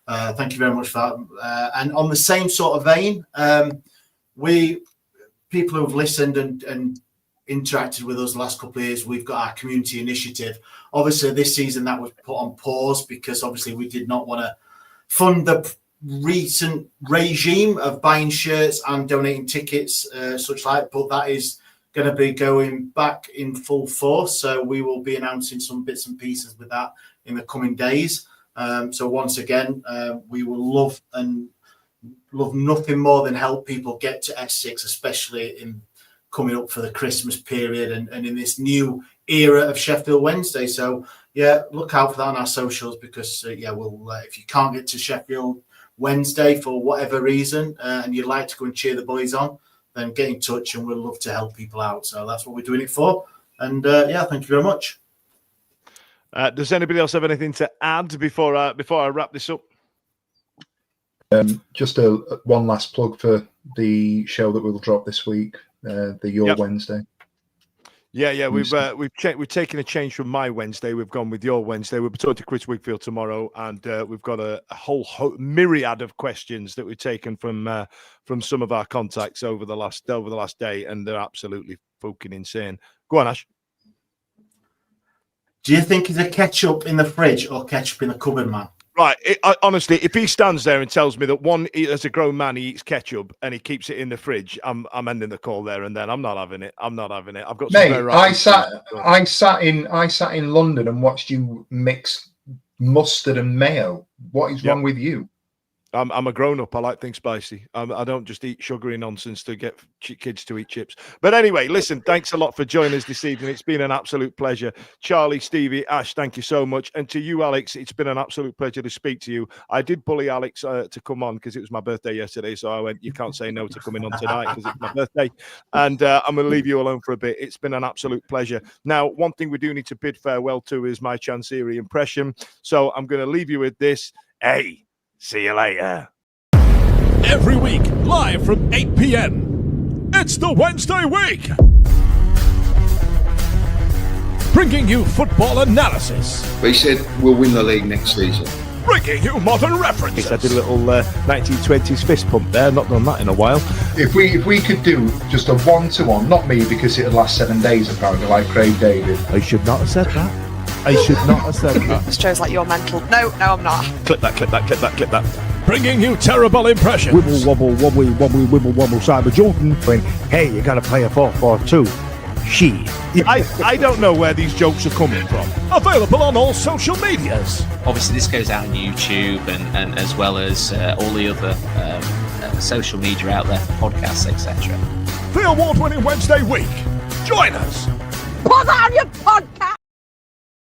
thank you very much for that. And on the same sort of vein, people who have listened and interacted with us the last couple of years, we've got our community initiative. Obviously, this season that was put on pause because obviously we did not want to fund the recent regime of buying shirts and donating tickets, such like. But that is going to be going back in full force. So we will be announcing some bits and pieces with that in the coming days. So once again, we will love nothing more than help people get to Essex, especially in coming up for the Christmas period and in this new era of Sheffield Wednesday. So yeah, look out for that on our socials because we'll if you can't get to Sheffield Wednesday for whatever reason and you'd like to go and cheer the boys on, then get in touch and we'll love to help people out. So that's what we're doing it for. And thank you very much. Does anybody else have anything to add before I wrap this up? Just one last plug for the show that we'll drop this week, the Wednesday. Yeah. We've taken a change from my Wednesday. We've gone with your Wednesday. We'll be talking to Chris Wigfield tomorrow, and we've got a whole myriad of questions that we've taken from some of our contacts over the last day, and they're absolutely fucking insane. Go on, Ash. Do you think he's a ketchup in the fridge or ketchup in the cupboard, man? Right. Honestly, if he stands there and tells me that as a grown man, he eats ketchup and he keeps it in the fridge, I'm ending the call there and then. I'm not having it. I've got. Mate, I sat in London and watched you mix mustard and mayo. What is wrong with you? I'm a grown-up. I like things spicy. I don't just eat sugary nonsense to get kids to eat chips. But anyway, listen, thanks a lot for joining us this evening. It's been an absolute pleasure. Charlie, Stevie, Ash, thank you so much. And to you, Alex, it's been an absolute pleasure to speak to you. I did bully Alex to come on because it was my birthday yesterday. So I went, you can't say no to coming on tonight because it's my birthday. And I'm going to leave you alone for a bit. It's been an absolute pleasure. Now, one thing we do need to bid farewell to is my Chansiri impression. So I'm going to leave you with this. Hey. See you later. Every week, live from 8 p.m. It's the Wednesday week. Bringing you football analysis. They said we'll win the league next season. Bringing you modern references. I did a little 1920s fist pump there. Not done that in a while. If we could do just a 1-to-1, not me because it'd last 7 days apparently, like Craig David. I should not have said that. I should not have said that. This shows like you're mental. No, I'm not. Clip that. Bringing you terrible impressions. Wibble, wobble, wobbly, wobbly, wibble, wobble, Cyber Jordan. When, hey, you got to play a 4-4-2. She. I don't know where these jokes are coming from. Available on all social medias. Obviously, this goes out on YouTube and as well as all the other social media out there, podcasts, etc. The award-winning Wednesday week. Join us. Put on your pod